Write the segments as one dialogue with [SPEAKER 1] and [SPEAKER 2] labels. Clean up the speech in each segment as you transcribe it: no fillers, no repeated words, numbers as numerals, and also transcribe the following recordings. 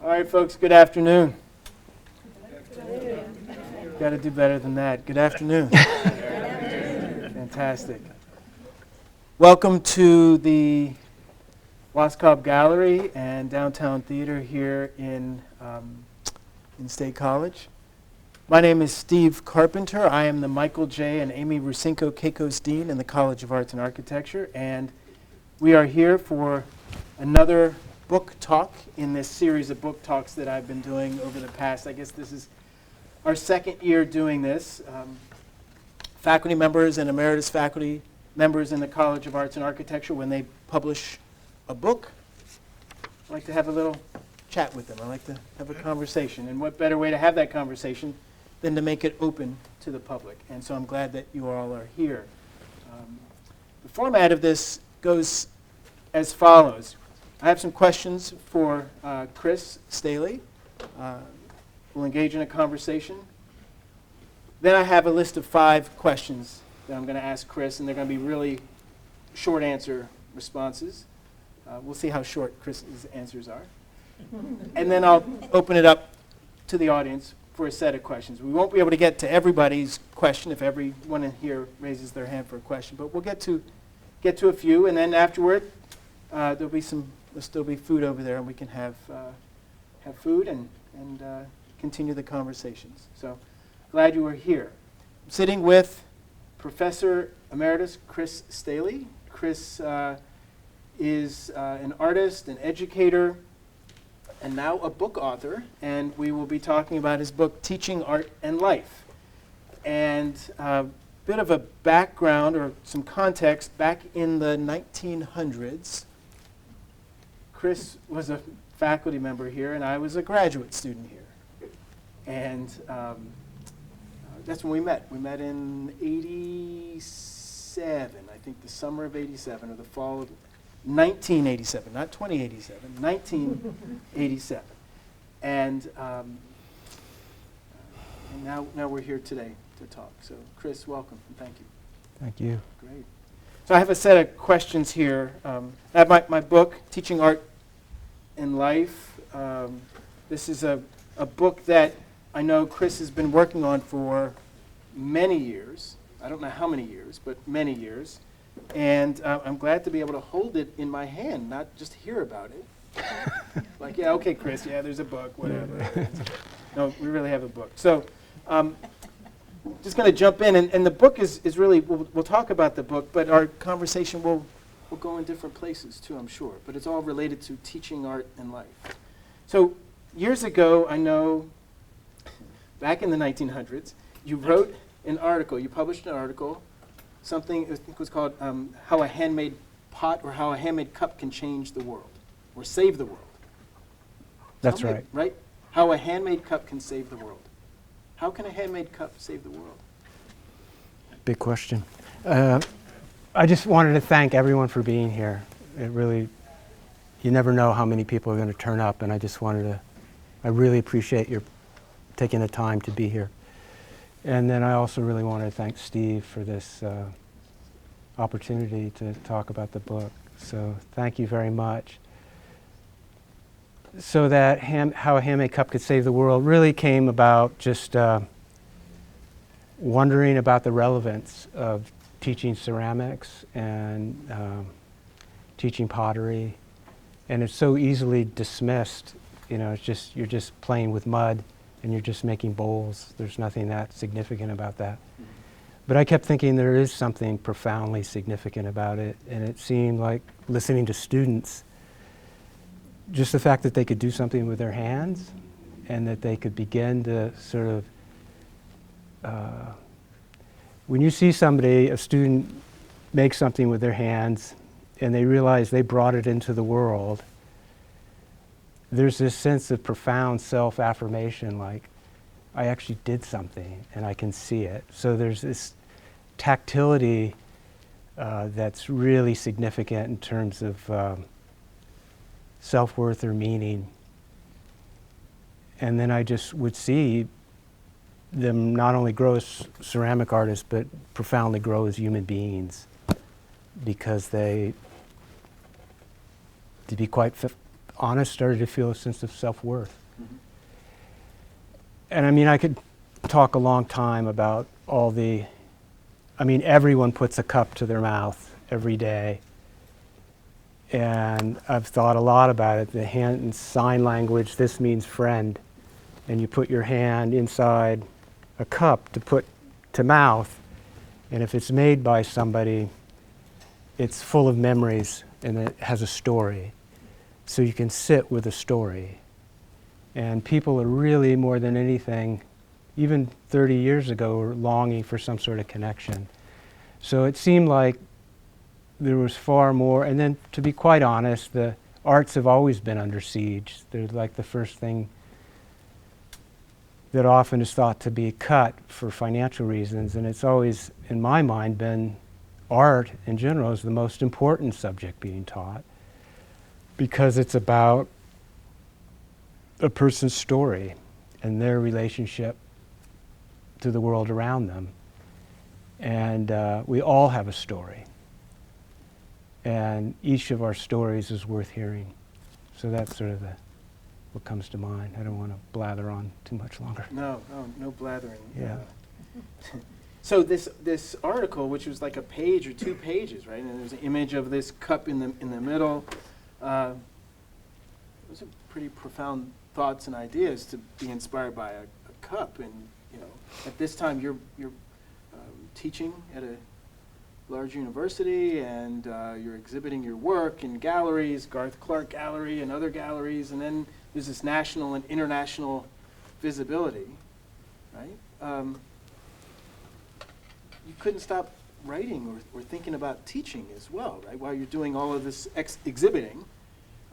[SPEAKER 1] All right, folks, good afternoon. Got to do better than that. Good afternoon. Fantastic. Welcome to the Woskob Gallery and Downtown Theater here in State College. My name is Steve Carpenter. I am the Michael J. and Aimee Rusinko Kakos Dean in the College of Arts and Architecture, and we are here for another book talk in this series of book talks that I've been doing over the past. I guess this is our second year doing this. Faculty members and emeritus faculty members in the College of Arts and Architecture, when they publish a book, I like to have a little chat with them. I like to have a conversation. And what better way to have that conversation than to make it open to the public? And so I'm glad that you all are here. The format of this goes as follows. I have some questions for Chris Staley. We'll engage in a conversation. Then I have a list of 5 questions that I'm going to ask Chris, and they're going to be really short answer responses. We'll see how short Chris's answers are. And then I'll open it up to the audience for a set of questions. We won't be able to get to everybody's question if everyone in here raises their hand for a question, but we'll get to a few, and then afterward there'll still be food over there, and we can have food and continue the conversations. So glad you are here. I'm sitting with Professor Emeritus Chris Staley. Chris is an artist, an educator, and now a book author, and we will be talking about his book, Teaching Art and Life. And a bit of a background or some context, back in the 1900s, Chris was a faculty member here, and I was a graduate student here. And that's when we met. We met in 87, I think the summer of 87, or the fall of 1987, not 2087, 1987. And now we're here today to talk. So Chris, welcome, and thank you.
[SPEAKER 2] Thank you.
[SPEAKER 1] Great. So I have a set of questions here. I have my book, Teaching Art and Life. This is a book that I know Chris has been working on for many years. I don't know how many years, but many years. And I'm glad to be able to hold it in my hand, not just hear about it. Like, yeah, okay, Chris, yeah, there's a book, whatever. No, we really have a book. So just going to jump in. And the book is really, we'll talk about the book, but our conversation will go in different places too, I'm sure. But it's all related to teaching art and life. So years ago, I know, back in the 1900s, you wrote an article, you published an article, something I think was called How a Handmade Pot or How a Handmade Cup Can Change the World, or Save the World.
[SPEAKER 2] That's right.
[SPEAKER 1] Right? How a handmade cup can save the world. How can a handmade cup save the world?
[SPEAKER 2] Big question. I just wanted to thank everyone for being here. It really, you never know how many people are going to turn up, and I really appreciate your taking the time to be here. And then I also really want to thank Steve for this opportunity to talk about the book. So thank you very much. So that How a Handmade Cup Could Save the World really came about just wondering about the relevance of teaching ceramics and teaching pottery. And it's so easily dismissed. You know, you're just playing with mud and you're just making bowls. There's nothing that significant about that. But I kept thinking there is something profoundly significant about it, and it seemed like, listening to students, just the fact that they could do something with their hands and that they could begin to sort of, when you see somebody, a student, make something with their hands and they realize they brought it into the world, there's this sense of profound self-affirmation, like, I actually did something and I can see it. So there's this tactility that's really significant in terms of self-worth or meaning. And then I just would see them not only grow as ceramic artists, but profoundly grow as human beings, because to be quite honest, started to feel a sense of self-worth.
[SPEAKER 1] Mhm.
[SPEAKER 2] And I mean, I could talk a long time about all the, I mean, everyone puts a cup to their mouth every day. And I've thought a lot about it. The hand and sign language, this means friend. And you put your hand inside a cup to put to mouth. And if it's made by somebody, it's full of memories and it has a story. So you can sit with a story. And people are really, more than anything, even 30 years ago, were longing for some sort of connection. So it seemed like there was far more, and then to be quite honest, the arts have always been under siege. They're like the first thing that often is thought to be cut for financial reasons, and it's always, in my mind, been art in general is the most important subject being taught because it's about a person's story and their relationship to the world around them. And we all have a story. And each of our stories is worth hearing. So that's sort of what comes to mind. I don't want to blather on too much longer.
[SPEAKER 1] No blathering.
[SPEAKER 2] Yeah.
[SPEAKER 1] So this article, which was like a page or 2 pages, right? And there's an image of this cup in the middle. Those are pretty profound thoughts and ideas to be inspired by a cup. And at this time you're teaching at a large university, and you're exhibiting your work in galleries, Garth Clark Gallery and other galleries, and then there's this national and international visibility, right? You couldn't stop writing or thinking about teaching as well, right? While you're doing all of this exhibiting,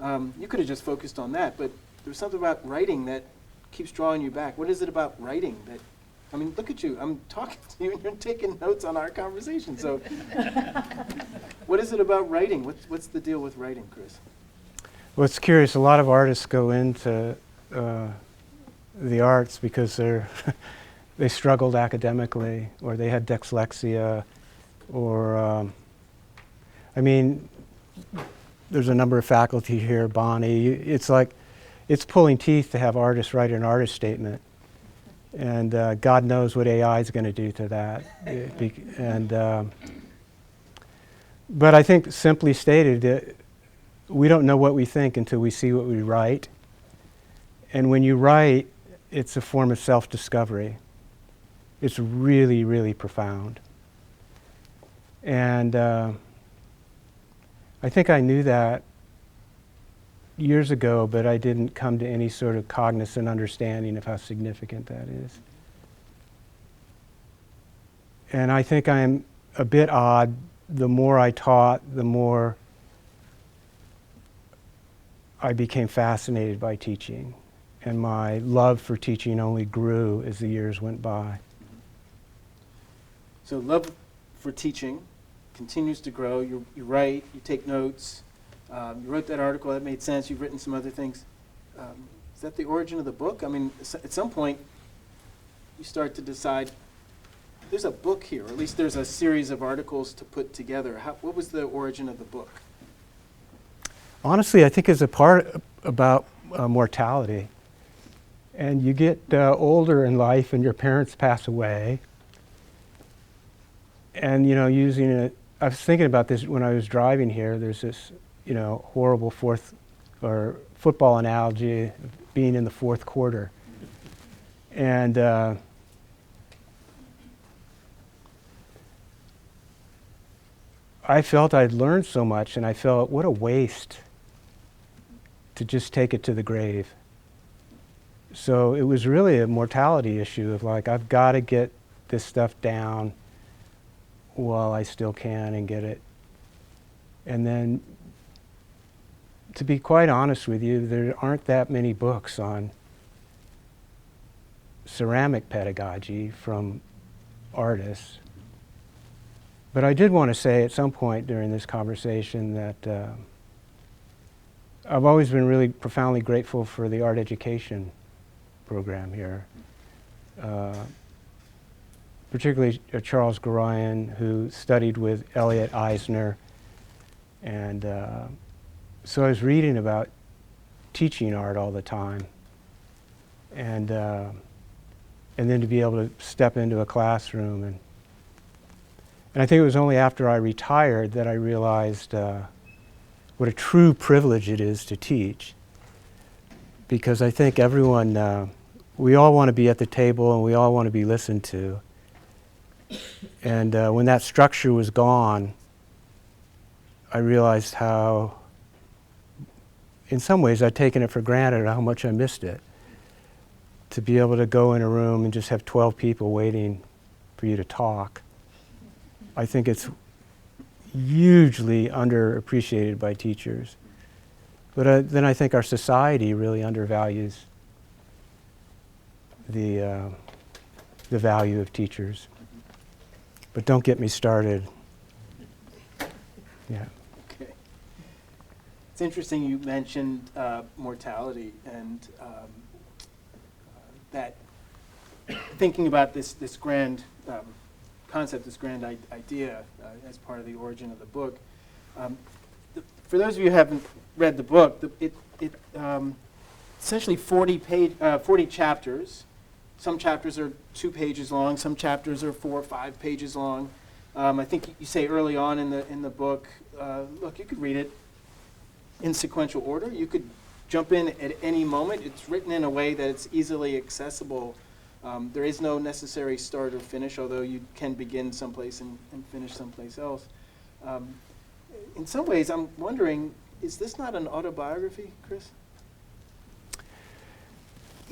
[SPEAKER 1] you could have just focused on that, but there's something about writing that keeps drawing you back. What is it about writing that, I mean, look at you, I'm talking to you and you're taking notes on our conversation, so what is it about writing? What's the deal with writing, Chris?
[SPEAKER 2] Well, it's curious, a lot of artists go into the arts because they struggled academically, or they had dyslexia, or, I mean, there's a number of faculty here, Bonnie, it's like, it's pulling teeth to have artists write an artist statement. And God knows what AI is going to do to that. But I think, simply stated, we don't know what we think until we see what we write. And when you write, it's a form of self-discovery. It's really, really profound. And I think I knew that years ago, but I didn't come to any sort of cognizant understanding of how significant that is. And I think I'm a bit odd. The more I taught, the more I became fascinated by teaching. And my love for teaching only grew as the years went by.
[SPEAKER 1] So love for teaching continues to grow. You write, you take notes. You wrote that article, that made sense. You've written some other things. Is that the origin of the book? I mean, at some point, you start to decide, there's a book here, or at least there's a series of articles to put together. What was the origin of the book?
[SPEAKER 2] Honestly, I think it's a part about mortality. And you get older in life and your parents pass away. And, using it, I was thinking about this when I was driving here. There's this, horrible football analogy of being in the fourth quarter. And I felt I'd learned so much, and I felt, what a waste to just take it to the grave. So it was really a mortality issue of like, I've got to get this stuff down while I still can and get it. And then, to be quite honest with you, there aren't that many books on ceramic pedagogy from artists. But I did want to say at some point during this conversation that I've always been really profoundly grateful for the art education program here. Particularly Charles Goroyan, who studied with Elliot Eisner. And so I was reading about teaching art all the time. And then to be able to step into a classroom. And I think it was only after I retired that I realized what a true privilege it is to teach. Because I think everyone, we all want to be at the table and we all want to be listened to. And when that structure was gone, I realized how, in some ways, I'd taken it for granted how much I missed it. To be able to go in a room and just have 12 people waiting for you to talk. I think it's hugely underappreciated by teachers. But then I think our society really undervalues the value of teachers. But don't get me started. Yeah.
[SPEAKER 1] Okay. It's interesting you mentioned mortality and that thinking about this grand concept, this grand idea as part of the origin of the book. For those of you who haven't read the book, it essentially 40 chapters. Some chapters are 2 pages long. Some chapters are 4 or 5 pages long. I think you say early on in the book, look, you could read it in sequential order. You could jump in at any moment. It's written in a way that it's easily accessible. There is no necessary start or finish, although you can begin someplace and finish someplace else. In some ways, I'm wondering, is this not an autobiography, Chris?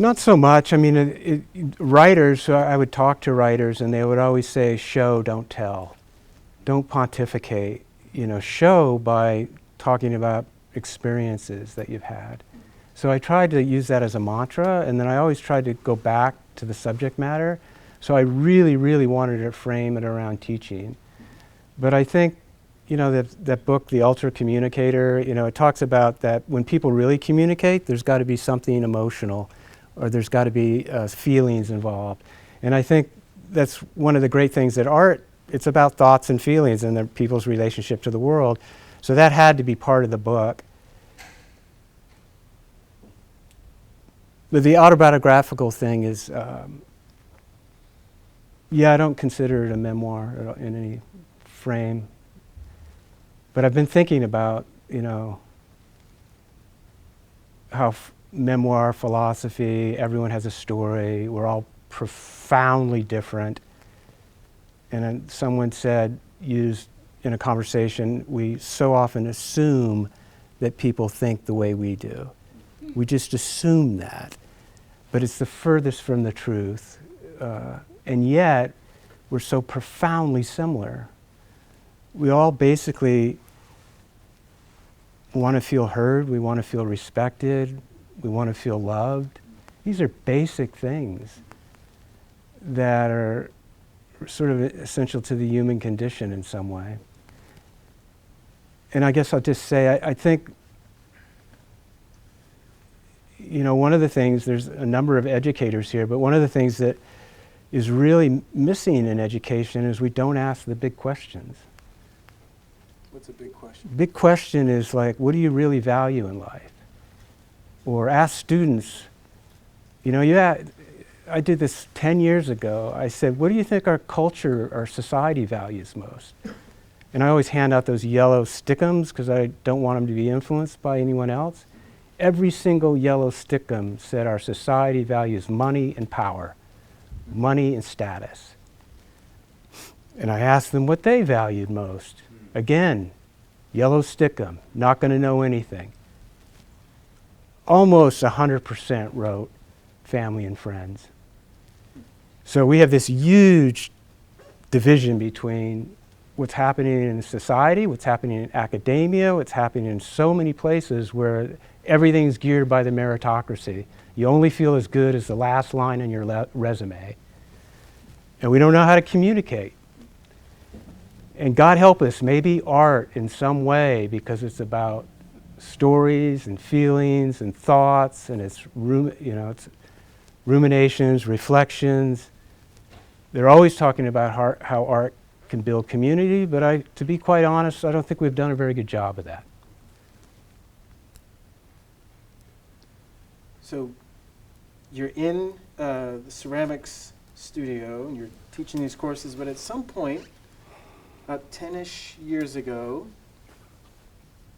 [SPEAKER 2] Not so much. I mean, writers, I would talk to writers and they would always say, show, don't tell. Don't pontificate. Show by talking about experiences that you've had. So I tried to use that as a mantra, and then I always tried to go back to the subject matter. So I really, really wanted to frame it around teaching. But I think, that book, The Ultra Communicator, it talks about that when people really communicate, there's got to be something emotional, or there's got to be feelings involved. And I think that's one of the great things that art, it's about thoughts and feelings and people's relationship to the world. So that had to be part of the book. But the autobiographical thing is, I don't consider it a memoir in any frame. But I've been thinking about, how memoir, philosophy, everyone has a story, we're all profoundly different. And then someone used in a conversation, we so often assume that people think the way we do. We just assume that. But it's the furthest from the truth. And yet, we're so profoundly similar. We all basically want to feel heard, we want to feel respected, we want to feel loved. These are basic things that are sort of essential to the human condition in some way. And I guess I'll just say, I think, one of the things, there's a number of educators here, but one of the things that is really missing in education is we don't ask the big questions.
[SPEAKER 1] What's a big question?
[SPEAKER 2] Big question is like, what do you really value in life? Or ask students, I did this 10 years ago. I said, what do you think our culture, our society values most? And I always hand out those yellow stickums because I don't want them to be influenced by anyone else. Every single yellow stickum said our society values money and power, money and status. And I asked them what they valued most. Again, yellow stickum, not going to know anything. Almost 100% wrote family and friends. So we have this huge division between what's happening in society, what's happening in academia, what's happening in so many places where everything's geared by the meritocracy. You only feel as good as the last line in your resume. And we don't know how to communicate. And God help us, maybe art in some way, because it's about stories and feelings and thoughts, and it's ruminations, reflections. They're always talking about how art can build community, but to be quite honest, I don't think we've done a very good job of that.
[SPEAKER 1] So you're in the ceramics studio and you're teaching these courses, but at some point, about 10-ish years ago,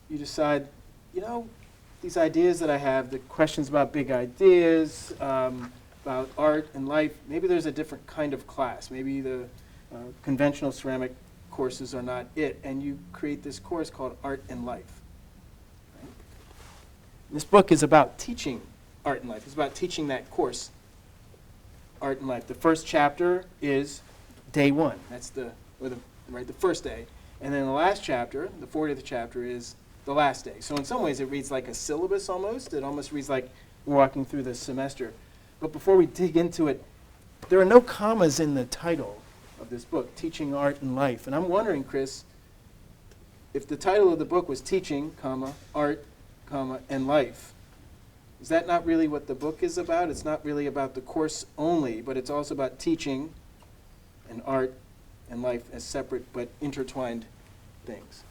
[SPEAKER 1] you decide, you know, these ideas that I have, the questions about big ideas, about art and life, maybe there's a different kind of class. Maybe the conventional ceramic courses are not it, and you create this course called Art and Life. Right? This book is about teaching art and life. It's about teaching that course, Art and Life. The first chapter is day one. That's the first day. And then the last chapter, the 40th chapter, is the last day. So in some ways it reads like a syllabus almost. It almost reads like we're walking through the semester. But before we dig into it, there are no commas in the title of this book, Teaching Art and Life. And I'm wondering, Chris, if the title of the book was Teaching, Art, and Life, is that not really what the book is about? It's not really about the course only, but it's also about teaching and art and life as separate but intertwined things.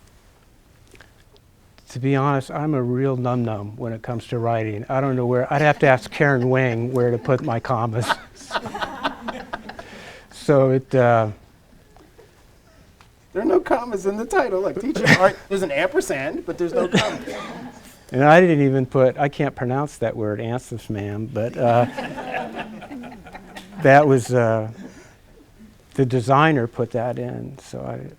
[SPEAKER 2] To be honest, I'm a real num-num when it comes to writing. I don't know where. I'd have to ask Karen Wing where to put my commas. So
[SPEAKER 1] there are no commas in the title. Like teaching art, there's an ampersand, but there's no commas.
[SPEAKER 2] And I didn't even put, I can't pronounce that word, answers, ma'am, but that was, the designer put that in, so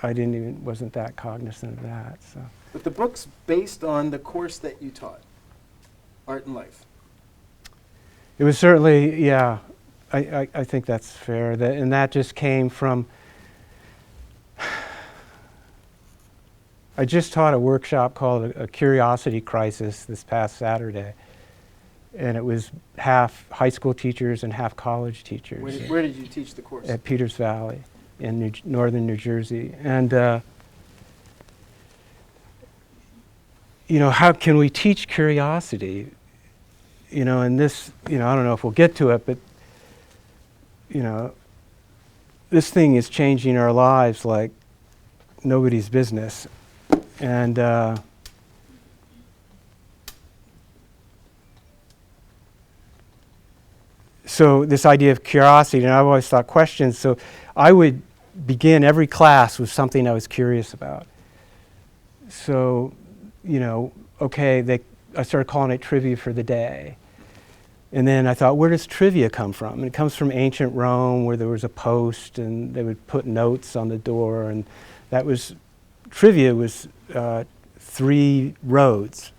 [SPEAKER 2] I didn't even, wasn't that cognizant of that, so.
[SPEAKER 1] But the book's based on the course that you taught, Art and Life.
[SPEAKER 2] It was certainly, yeah, I think that's fair, and that just came from, I just taught a workshop called a Curiosity Crisis this past Saturday, and it was half high school teachers and half college teachers.
[SPEAKER 1] Where did you teach the course?
[SPEAKER 2] At Peters Valley in northern New Jersey. And, you know, how can we teach curiosity? You know, and this, you know, I don't know if we'll get to it, but, you know, this thing is changing our lives like nobody's business. And so this idea of curiosity, and I've always thought questions, so I would begin every class with something I was curious about. So, you know, okay, I started calling it trivia for the day. And then I thought, where does trivia come from? And it comes from ancient Rome, where there was a post and they would put notes on the door, and that was, trivia was 3 roads,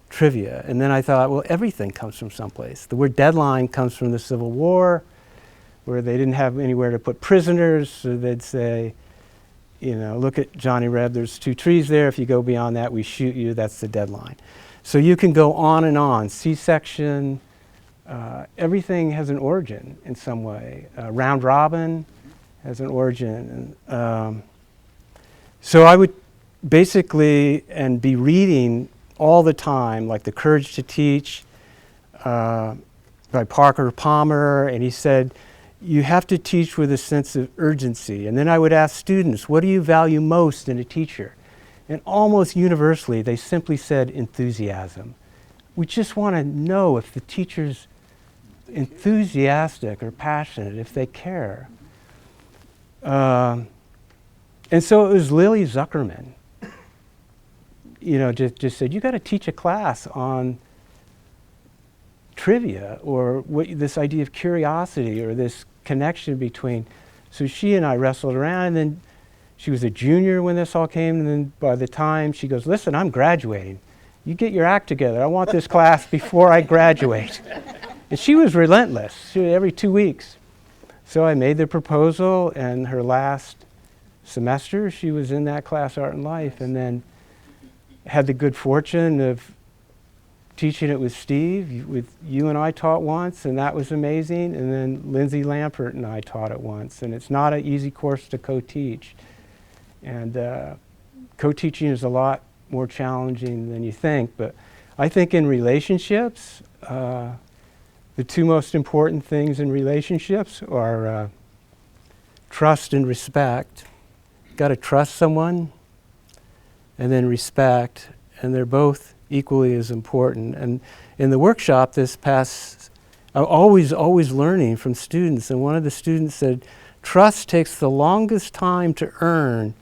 [SPEAKER 2] trivia. And then I thought, well, everything comes from someplace. The word deadline comes from the Civil War, where they didn't have anywhere to put prisoners, so they'd say, you know, look at Johnny Reb, there's 2 trees there, if you go beyond that, we shoot you, that's the deadline. So you can go on and on, C-section, everything has an origin in some way. Round robin has an origin. And, so I would basically, and be reading all the time, like The Courage to Teach by Parker Palmer, and he said, you have to teach with a sense of urgency. And then I would ask students, what do you value most in a teacher? And almost universally, they simply said enthusiasm. We just want to know if the teacher's enthusiastic or passionate, if they care. And so it was Lily Zuckerman, you know, just said, you got to teach a class on trivia, or this idea of curiosity, or this connection between. So she and I wrestled around, and then she was a junior when this all came, and then by the time she goes, listen, I'm graduating. You get your act together. I want this class before I graduate. And she was relentless, every 2 weeks. So I made the proposal, and her last semester, she was in that class, Art and Life, and then had the good fortune of teaching it with Steve. With you and I taught once, and that was amazing. And then Lindsay Lampert and I taught it once. And it's not an easy course to co-teach. And co-teaching is a lot more challenging than you think. But I think in relationships, the 2 most important things in relationships are trust and respect. You've got to trust someone, and then respect, and they're both equally as important. And in the workshop this past, I'm always learning from students, and one of the students said, trust takes the longest time to earn,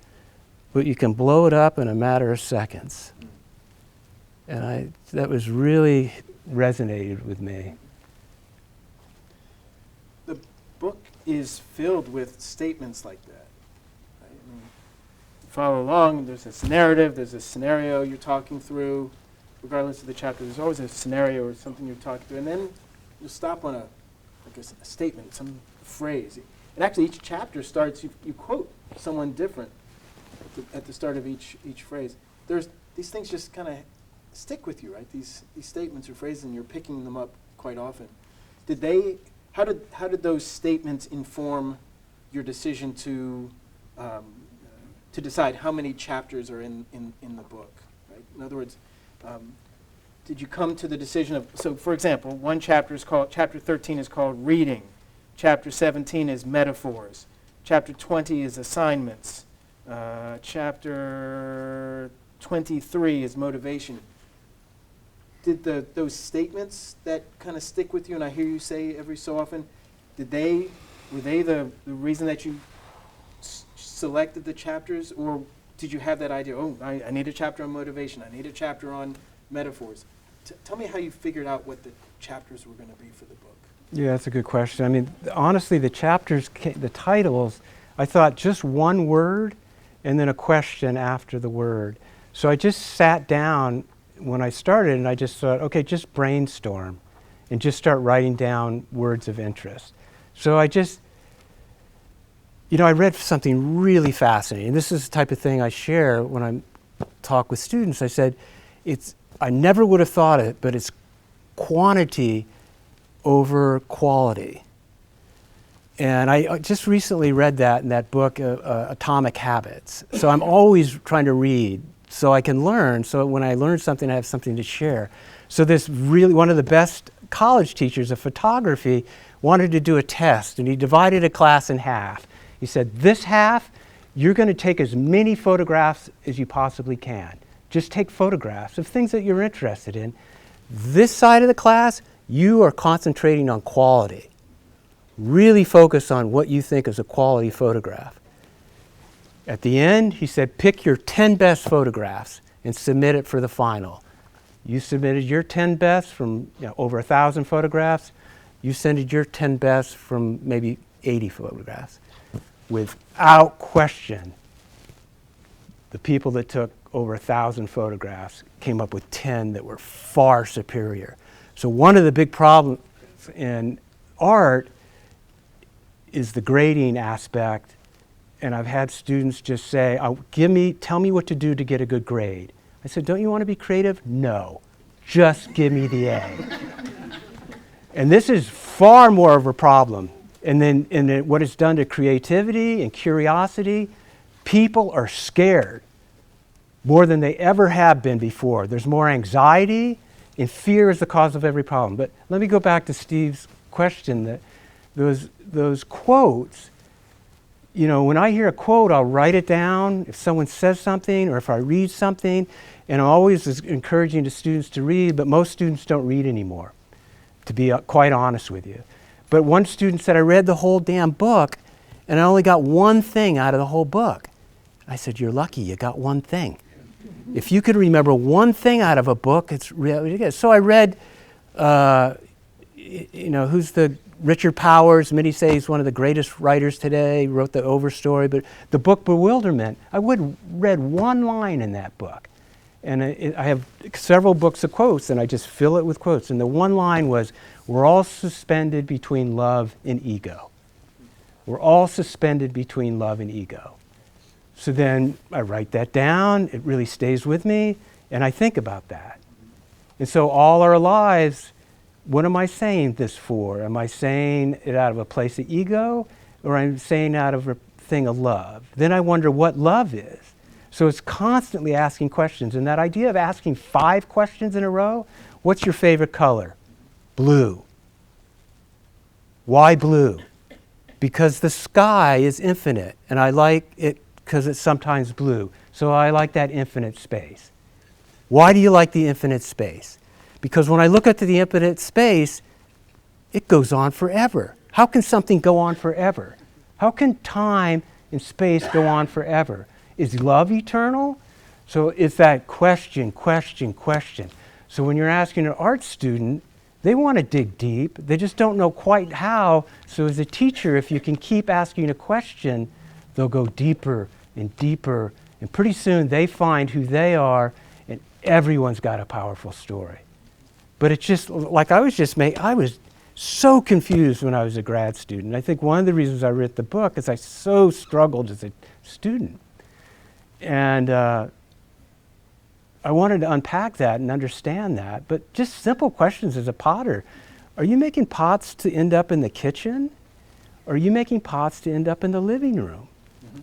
[SPEAKER 2] but you can blow it up in a matter of seconds. And that was really resonated with me.
[SPEAKER 1] The book is filled with statements like that. Right? I mean, you follow along, there's this narrative, there's a scenario you're talking through. Regardless of the chapter, there's always a scenario or something you're talking through. And then you'll stop on a statement, some phrase. And actually, each chapter starts, you quote someone different at the start of each phrase. These things just kind of stick with you, right? These statements or phrases, and you're picking them up quite often. How did those statements inform your decision to decide how many chapters are in the book? Right? In other words, did you come to the decision of, so for example, one chapter is called, chapter 13 is called reading, chapter 17 is metaphors, chapter 20 is assignments, chapter 23 is motivation. Did those statements that kind of stick with you, and I hear you say every so often, were they the reason that you selected the chapters, or did you have that idea, oh, I need a chapter on motivation, I need a chapter on metaphors? Tell me how you figured out what the chapters were going to be for the book.
[SPEAKER 2] Yeah, that's a good question. I mean, honestly, the chapters, the titles, I thought just one word and then a question after the word. So I just sat down when I started and I just thought, okay, just brainstorm and just start writing down words of interest. So I just, I read something really fascinating. This is the type of thing I share when I talk with students. I said, I never would have thought it, but it's quantity over quality. And I just recently read that in that book, Atomic Habits. So I'm always trying to read so I can learn. So when I learn something, I have something to share. So this really, one of the best college teachers of photography wanted to do a test, and he divided a class in half. He said, this half, you're going to take as many photographs as you possibly can. Just take photographs of things that you're interested in. This side of the class, you are concentrating on quality. Really focus on what you think is a quality photograph. At the end, he said, pick your 10 best photographs and submit it for the final. You submitted your 10 best from over 1,000 photographs. You submitted your 10 best from maybe 80 photographs. Without question, the people that took over 1,000 photographs came up with 10 that were far superior. So one of the big problems in art is the grading aspect, and I've had students just say, tell me what to do to get a good grade. I said, don't you want to be creative? No, just give me the A. And this is far more of a problem. And then what it's done to creativity and curiosity, people are scared more than they ever have been before. There's more anxiety, and fear is the cause of every problem. But let me go back to Steve's question, that those quotes, when I hear a quote, I'll write it down if someone says something or if I read something, and I'm always encouraging the students to read, but most students don't read anymore, to be quite honest with you. But one student said, I read the whole damn book, and I only got one thing out of the whole book. I said, you're lucky you got one thing. If you could remember one thing out of a book, it's really good. So I read, who's the Richard Powers, many say he's one of the greatest writers today, wrote the Overstory, but the book Bewilderment, I read one line in that book. And I have several books of quotes, and I just fill it with quotes. And the one line was, we're all suspended between love and ego. We're all suspended between love and ego. So then I write that down, it really stays with me, and I think about that. And so all our lives, what am I saying this for? Am I saying it out of a place of ego, or am I saying out of a thing of love? Then I wonder what love is. So it's constantly asking questions, and that idea of asking 5 questions in a row, what's your favorite color? Blue. Why blue? Because the sky is infinite, and I like it because it's sometimes blue. So I like that infinite space. Why do you like the infinite space? Because when I look at the infinite space, it goes on forever. How can something go on forever? How can time and space go on forever? Is love eternal? So it's that question. So when you're asking an art student, they want to dig deep. They just don't know quite how. So as a teacher, if you can keep asking a question, they'll go deeper and deeper. And pretty soon they find who they are, and everyone's got a powerful story. But it's just, like I was so confused when I was a grad student. I think one of the reasons I wrote the book is I so struggled as a student. And I wanted to unpack that and understand that, but just simple questions as a potter. Are you making pots to end up in the kitchen? Or are you making pots to end up in the living room? Mm-hmm.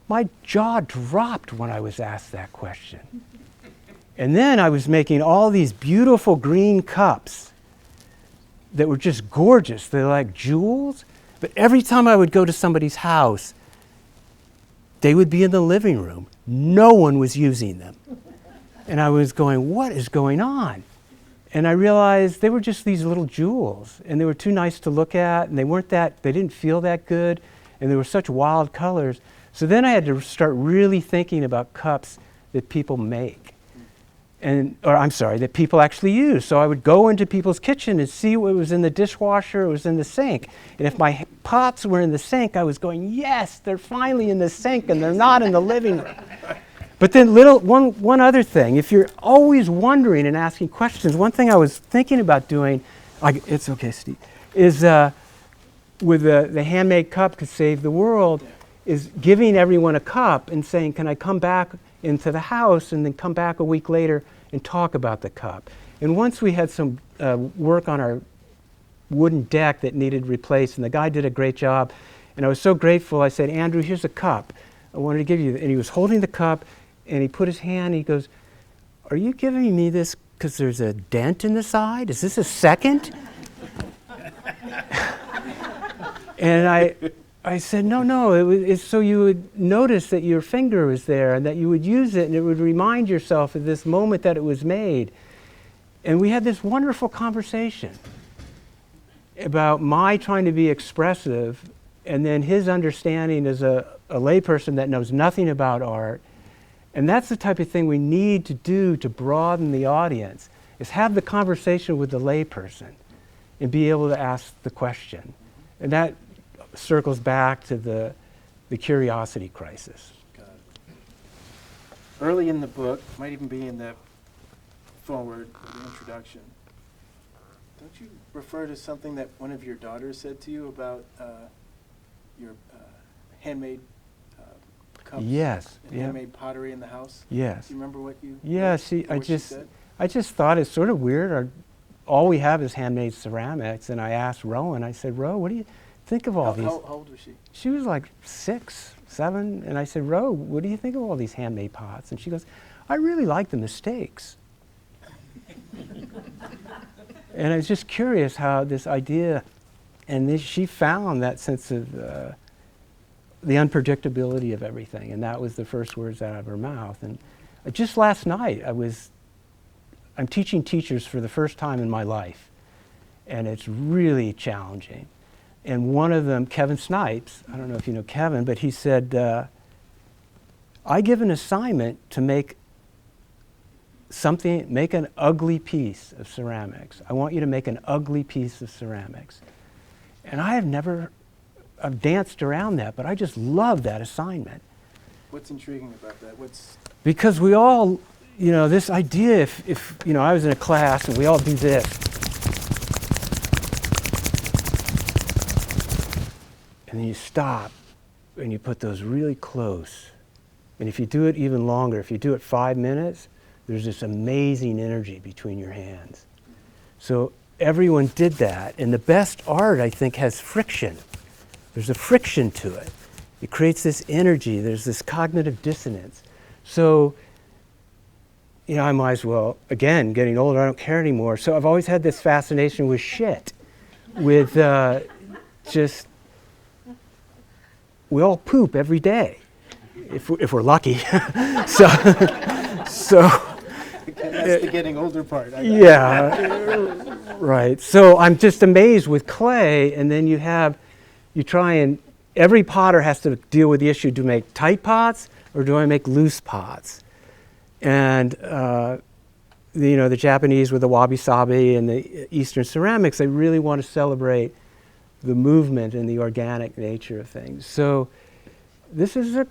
[SPEAKER 2] My jaw dropped when I was asked that question. And then I was making all these beautiful green cups that were just gorgeous. They're like jewels. But every time I would go to somebody's house, they would be in the living room. No one was using them. And I was going, what is going on? And I realized they were just these little jewels, and they were too nice to look at, and they didn't feel that good, and they were such wild colors. So then I had to start really thinking about cups that people make, that people actually use. So I would go into people's kitchen and see what was in the dishwasher, what was in the sink. And if my pots were in the sink, I was going, yes, they're finally in the sink, and they're not in the living room. But then one other thing, if you're always wondering and asking questions, one thing I was thinking about doing, it's okay, Steve, is with the handmade cup to save the world, is giving everyone a cup and saying, can I come back into the house and then come back a week later and talk about the cup? And once we had some work on our wooden deck that needed replaced, and the guy did a great job, and I was so grateful, I said, Andrew, here's a cup. I wanted to give you, and he was holding the cup, and he put his hand, he goes, are you giving me this because there's a dent in the side? Is this a second? And I said, no, it's so you would notice that your finger was there and that you would use it and it would remind yourself of this moment that it was made. And we had this wonderful conversation about my trying to be expressive and then his understanding as a layperson that knows nothing about art. And that's the type of thing we need to do to broaden the audience, is have the conversation with the layperson and be able to ask the question. And that circles back to the curiosity crisis.
[SPEAKER 1] Got it. Early in the book, might even be in the foreword, the introduction, don't you refer to something that one of your daughters said to you about your handmade cups?
[SPEAKER 2] Yes.
[SPEAKER 1] And handmade pottery in the house?
[SPEAKER 2] Yes.
[SPEAKER 1] Do you remember what you
[SPEAKER 2] she
[SPEAKER 1] said?
[SPEAKER 2] I just thought it's sort of weird. All we have is handmade ceramics, and I asked Rowan, I said, Ro, what do you think of all these?
[SPEAKER 1] How old was she?
[SPEAKER 2] She was like 6, 7, and I said, Ro, what do you think of all these handmade pots? And she goes, I really like the mistakes. And I was just curious how this idea, and she found that sense of the unpredictability of everything, and that was the first words out of her mouth. And just last night, I'm teaching teachers for the first time in my life, and it's really challenging. And one of them, Kevin Snipes, I don't know if you know Kevin, but he said, I give an assignment to make an ugly piece of ceramics. I want you to make an ugly piece of ceramics. And I've danced around that, but I just love that assignment.
[SPEAKER 1] What's intriguing about that?
[SPEAKER 2] Because we all, this idea, if I was in a class and we all do this, and then you stop and you put those really close. And if you do it even longer, if you do it 5 minutes, there's this amazing energy between your hands. So everyone did that. And the best art, I think, has friction. There's a friction to it. It creates this energy. There's this cognitive dissonance. So, I might as well, again, getting older, I don't care anymore. So I've always had this fascination with shit, with we all poop every day, if we're lucky. so
[SPEAKER 1] That's the getting older part.
[SPEAKER 2] Yeah, right. So I'm just amazed with clay, and then you try and, every potter has to deal with the issue, do I make tight pots or do I make loose pots? And, the Japanese with the wabi-sabi and the Eastern ceramics, they really want to celebrate the movement and the organic nature of things. So this is a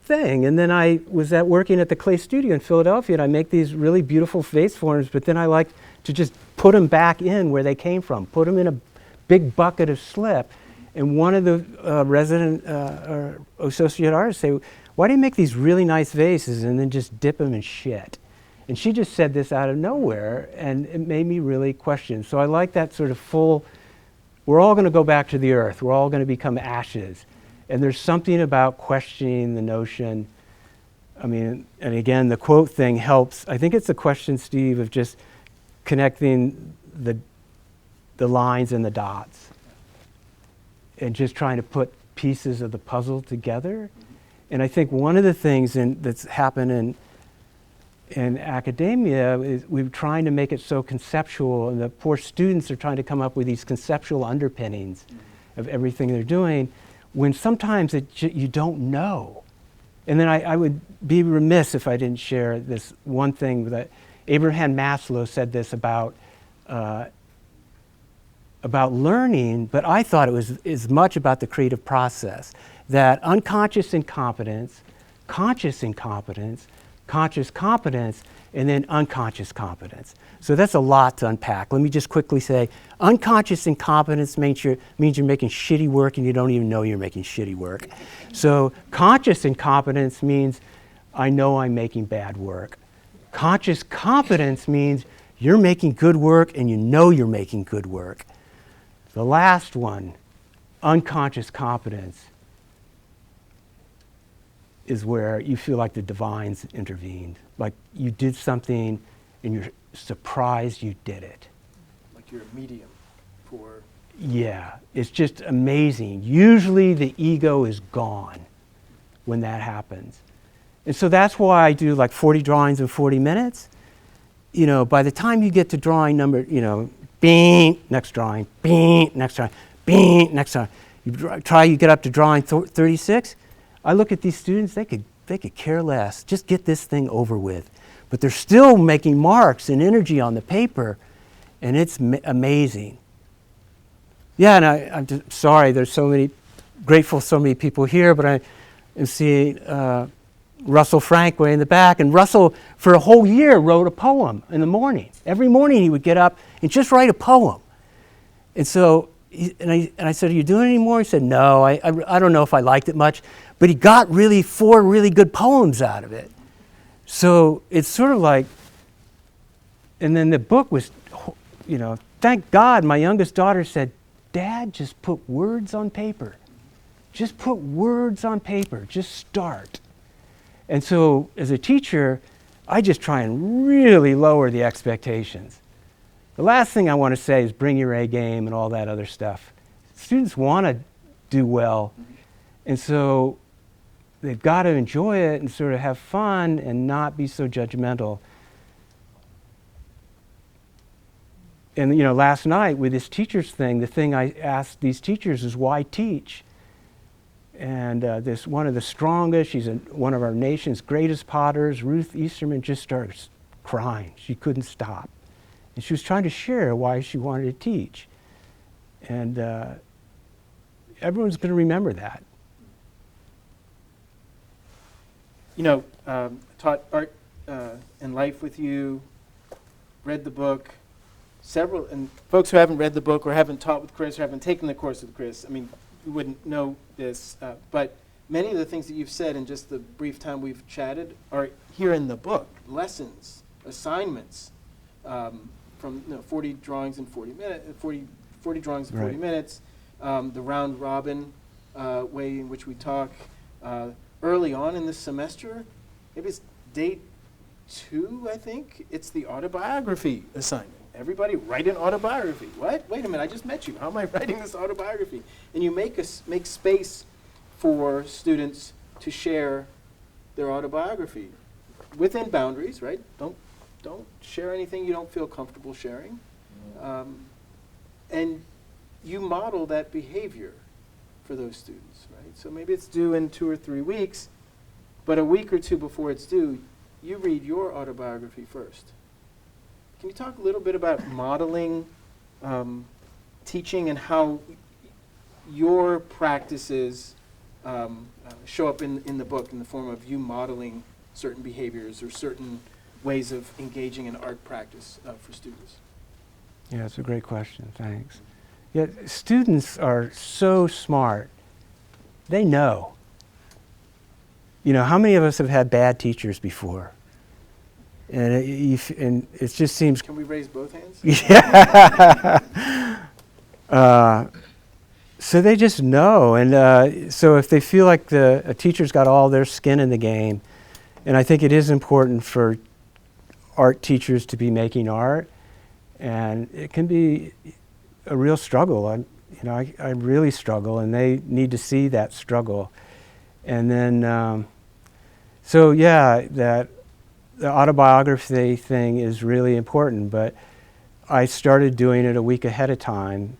[SPEAKER 2] thing. And then I was working at the clay studio in Philadelphia, and I make these really beautiful vase forms, but then I like to just put them back in where they came from, put them in a big bucket of slip. And one of the resident or associate artists say, why do you make these really nice vases and then just dip them in shit? And she just said this out of nowhere, and it made me really question. So I like that sort of full, we're all going to go back to the earth. We're all going to become ashes. And there's something about questioning the notion. I mean, and again, the quote thing helps. I think it's a question, Steve, of just connecting the lines and the dots and just trying to put pieces of the puzzle together. And I think one of the things that's happened in academia is we're trying to make it so conceptual, and the poor students are trying to come up with these conceptual underpinnings of everything they're doing, when sometimes you don't know. And then I would be remiss if I didn't share this one thing that Abraham Maslow said this about learning, but I thought it was as much about the creative process, that unconscious incompetence, conscious incompetence, conscious competence, and then unconscious competence. So that's a lot to unpack. Let me just quickly say, unconscious incompetence means you're making shitty work and you don't even know you're making shitty work. So conscious incompetence means I know I'm making bad work. Conscious competence means you're making good work and you know you're making good work. The last one, unconscious competence, is where you feel like the divines intervened. Like you did something and you're surprised you did it.
[SPEAKER 1] Like you're a medium for...
[SPEAKER 2] Yeah, it's just amazing. Usually the ego is gone when that happens. And so that's why I do like 40 drawings in 40 minutes. By the time you get to drawing number, bing, next drawing, bing, next drawing, bing, next drawing. You get up to drawing 36. I look at these students, they could care less. Just get this thing over with. But they're still making marks and energy on the paper, and it's amazing. Yeah, and I'm just sorry, there's grateful so many people here, but I am seeing Russell Frank way in the back, and Russell, for a whole year, wrote a poem in the morning. Every morning he would get up and just write a poem. And so, I said, are you doing it anymore? He said, no, I don't know if I liked it much, but he got 4 really good poems out of it. So it's sort of like, and then the book was, thank God my youngest daughter said, Dad, just put words on paper. Just put words on paper, just start. And so as a teacher, I just try and really lower the expectations. The last thing I want to say is bring your A game and all that other stuff. Students want to do well, and so they've got to enjoy it and sort of have fun and not be so judgmental. And last night with this teachers thing, the thing I asked these teachers is why teach? And this one of the strongest, she's one of our nation's greatest potters, Ruth Easterman, just started crying. She couldn't stop. And she was trying to share why she wanted to teach. And everyone's going to remember that.
[SPEAKER 1] Taught art and life with you, read the book. And folks who haven't read the book or haven't taught with Chris or haven't taken the course with Chris, you wouldn't know this, but many of the things that you've said in just the brief time we've chatted are here in the book. Lessons, assignments, from 40 drawings in 40 minutes, 40 drawings in 40 minutes, the round robin way in which we talk. Early on in this semester, maybe it's day 2, I think, it's the autobiography assignment. Everybody write an autobiography. What? Wait a minute, I just met you. How am I writing this autobiography? And you make space for students to share their autobiography within boundaries, right? Don't don't share anything you don't feel comfortable sharing. And you model that behavior for those students, right? So maybe it's due in 2 or 3 weeks, but a week or two before it's due, you read your autobiography first. Can you talk a little bit about modeling teaching and how your practices show up in the book in the form of you modeling certain behaviors or certain ways of engaging in art practice for students?
[SPEAKER 2] Yeah, it's a great question. Thanks. Yeah, students are so smart. They know. You know, how many of us have had bad teachers before? And it just seems...
[SPEAKER 1] Can we raise both hands?
[SPEAKER 2] Yeah. So they just know. And so if they feel like a teacher's got all their skin in the game, and I think it is important for art teachers to be making art, and it can be a real struggle. I really struggle, and they need to see that struggle. And then, so yeah, that the autobiography thing is really important, but I started doing it a week ahead of time,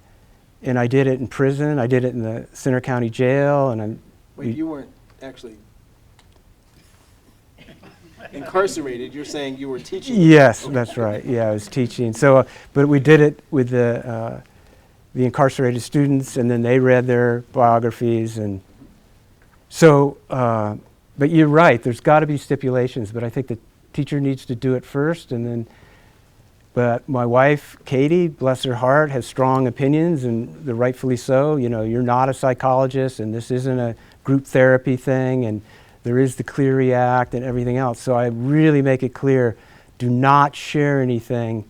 [SPEAKER 2] and I did it in prison. I did it in the Center County Jail, and
[SPEAKER 1] Wait, you weren't actually incarcerated. You're saying you were teaching?
[SPEAKER 2] Yes, that's right. Yeah, I was teaching. So, but we did it with the incarcerated students, and then they read their biographies, and so. But you're right. There's got to be stipulations, but I think the teacher needs to do it first, and then. But my wife, Katie, bless her heart, has strong opinions, and rightfully so. You know, you're not a psychologist, and this isn't a group therapy thing, and there is the Clery Act and everything else. So I really make it clear, do not share anything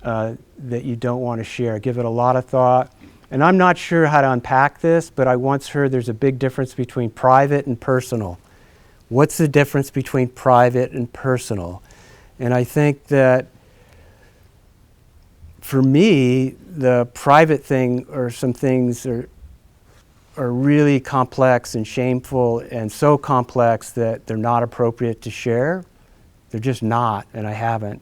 [SPEAKER 2] that you don't want to share. Give it a lot of thought. And I'm not sure how to unpack this, but I once heard there's a big difference between private and personal. What's the difference between private and personal? And I think that for me, the private thing or some things are really complex and shameful, and so complex that they're not appropriate to share. They're just not, and I haven't.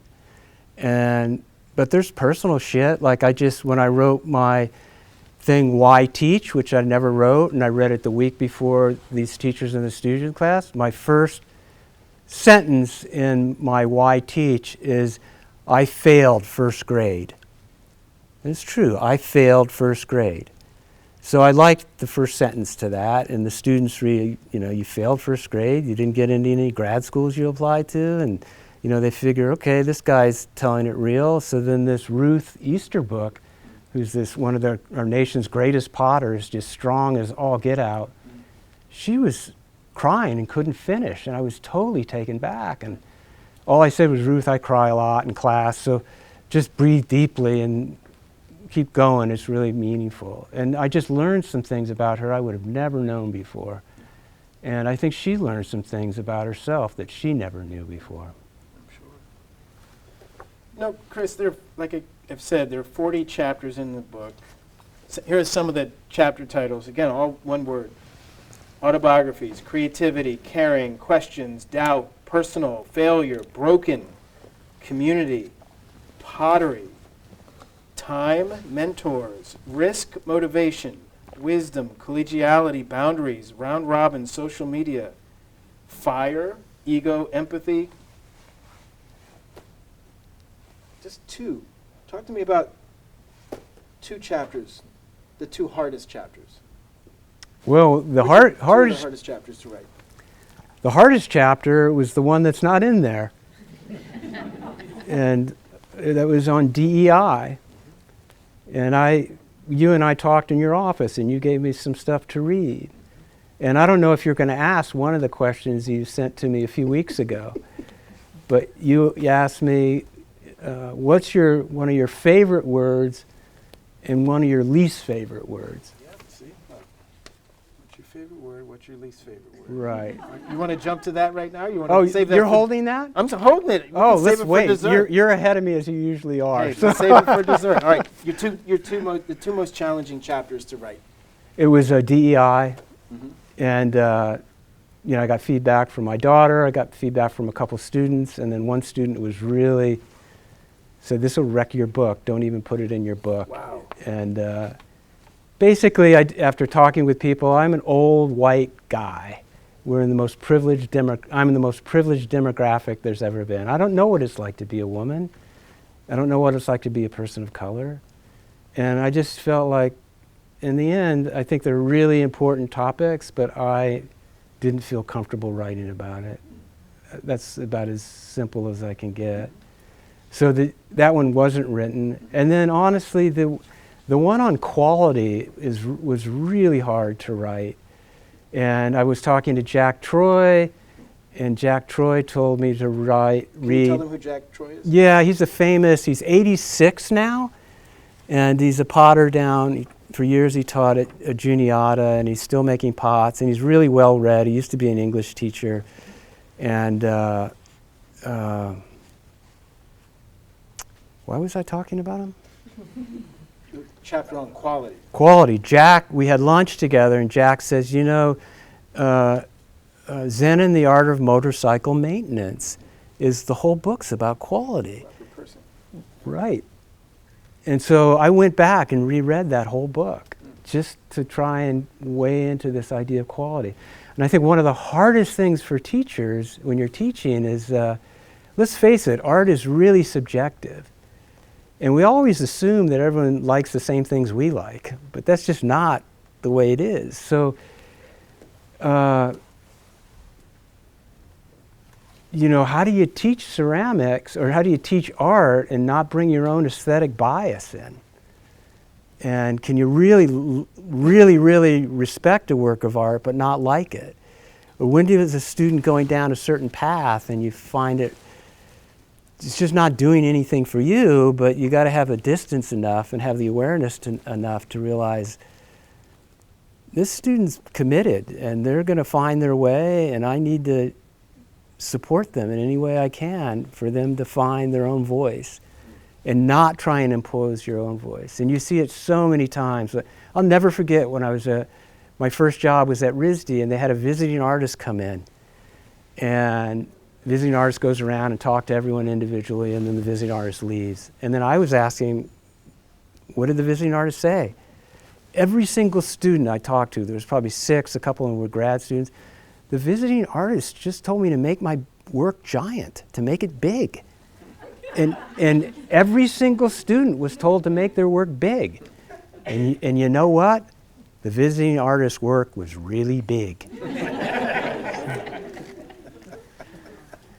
[SPEAKER 2] But there's personal shit. Like when I wrote my thing, Why Teach, which I never wrote, and I read it the week before these teachers in the student class, my first sentence in my Why Teach is, I failed first grade. And it's true, I failed first grade. So I liked the first sentence to that, and the students really, you failed first grade, you didn't get into any grad schools you applied to, and they figure, okay, this guy's telling it real. So then this Ruth Easterbrook, who's one of our nation's greatest potters, just strong as all get out, she was crying and couldn't finish, and I was totally taken back. And all I said was, Ruth, I cry a lot in class, so just breathe deeply and keep going. It's really meaningful. And I just learned some things about her I would have never known before. And I think she learned some things about herself that she never knew before.
[SPEAKER 1] I'm sure. No, Chris, like I've said, there are 40 chapters in the book. So here are some of the chapter titles. Again, all one word. Autobiographies, creativity, caring, questions, doubt, personal, failure, broken, community, pottery, time, mentors, risk, motivation, wisdom, collegiality, boundaries, round robin, social media, fire, ego, empathy. Just 2. Talk to me about 2 chapters, the 2 hardest chapters.
[SPEAKER 2] Well, the
[SPEAKER 1] hardest chapters to write.
[SPEAKER 2] The hardest chapter was the one that's not in there. And that was on DEI. And you and I talked in your office, and you gave me some stuff to read. And I don't know if you're going to ask one of the questions you sent to me a few weeks ago, but you asked me, what's one of your favorite words and one of your least favorite words?
[SPEAKER 1] Yeah, see? What's your favorite word? What's your least favorite word?
[SPEAKER 2] Right.
[SPEAKER 1] You want to jump to that right now? You want to save that?
[SPEAKER 2] You're holding that?
[SPEAKER 1] I'm holding it.
[SPEAKER 2] Let's wait. You're ahead of me as you usually are.
[SPEAKER 1] Hey, let's save it for dessert. All right, the 2 most challenging chapters to write.
[SPEAKER 2] It was a DEI, and I got feedback from my daughter, I got feedback from a couple students, and then one student was really said, "This will wreck your book, don't even put it in your book."
[SPEAKER 1] Wow.
[SPEAKER 2] And basically, after talking with people, I'm an old white guy. I'm in the most privileged demographic there's ever been. I don't know what it's like to be a woman. I don't know what it's like to be a person of color. And I just felt like, in the end, I think they're really important topics, but I didn't feel comfortable writing about it. That's about as simple as I can get. So that one wasn't written. And then honestly, the one on quality was really hard to write. And I was talking to Jack Troy, and Jack Troy told me to read.
[SPEAKER 1] Can you tell them who Jack Troy is?
[SPEAKER 2] Yeah, he's 86 now, and he's a potter down. For years he taught at Juniata, and he's still making pots, and he's really well read. He used to be an English teacher. And why was I talking about him?
[SPEAKER 1] The chapter on quality.
[SPEAKER 2] Quality. Jack, we had lunch together, and Jack says, Zen and the Art of Motorcycle Maintenance is the whole book's about quality.
[SPEAKER 1] About the person.
[SPEAKER 2] Right. And so I went back and reread that whole book just to try and weigh into this idea of quality. And I think one of the hardest things for teachers when you're teaching is, let's face it, art is really subjective. And we always assume that everyone likes the same things we like, but that's just not the way it is. So, how do you teach ceramics, or how do you teach art and not bring your own aesthetic bias in? And can you really, really, really respect a work of art but not like it? Or when is a student going down a certain path and you find it's just not doing anything for you, but you got to have a distance enough and have the awareness enough to realize this student's committed and they're going to find their way, and I need to support them in any way I can for them to find their own voice and not try and impose your own voice. And you see it so many times. I'll never forget when I was my first job was at RISD, and they had a visiting artist come in, and the visiting artist goes around and talks to everyone individually, and then the visiting artist leaves. And then I was asking, what did the visiting artist say? Every single student I talked to, there was probably 6, a couple of them were grad students, the visiting artist just told me to make my work giant, to make it big. And every single student was told to make their work big. And you know what? The visiting artist's work was really big.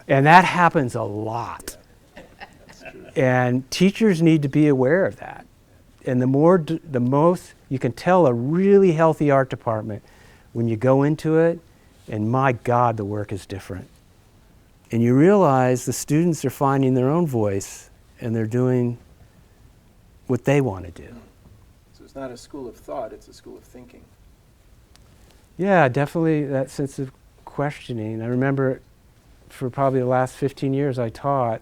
[SPEAKER 2] And that happens a lot. And teachers need to be aware of that. And the most, you can tell a really healthy art department when you go into it, and my God, the work is different. And you realize the students are finding their own voice, and they're doing what they want to do.
[SPEAKER 1] So it's not a school of thought, it's a school of thinking.
[SPEAKER 2] Yeah, definitely that sense of questioning. I remember for probably the last 15 years I taught,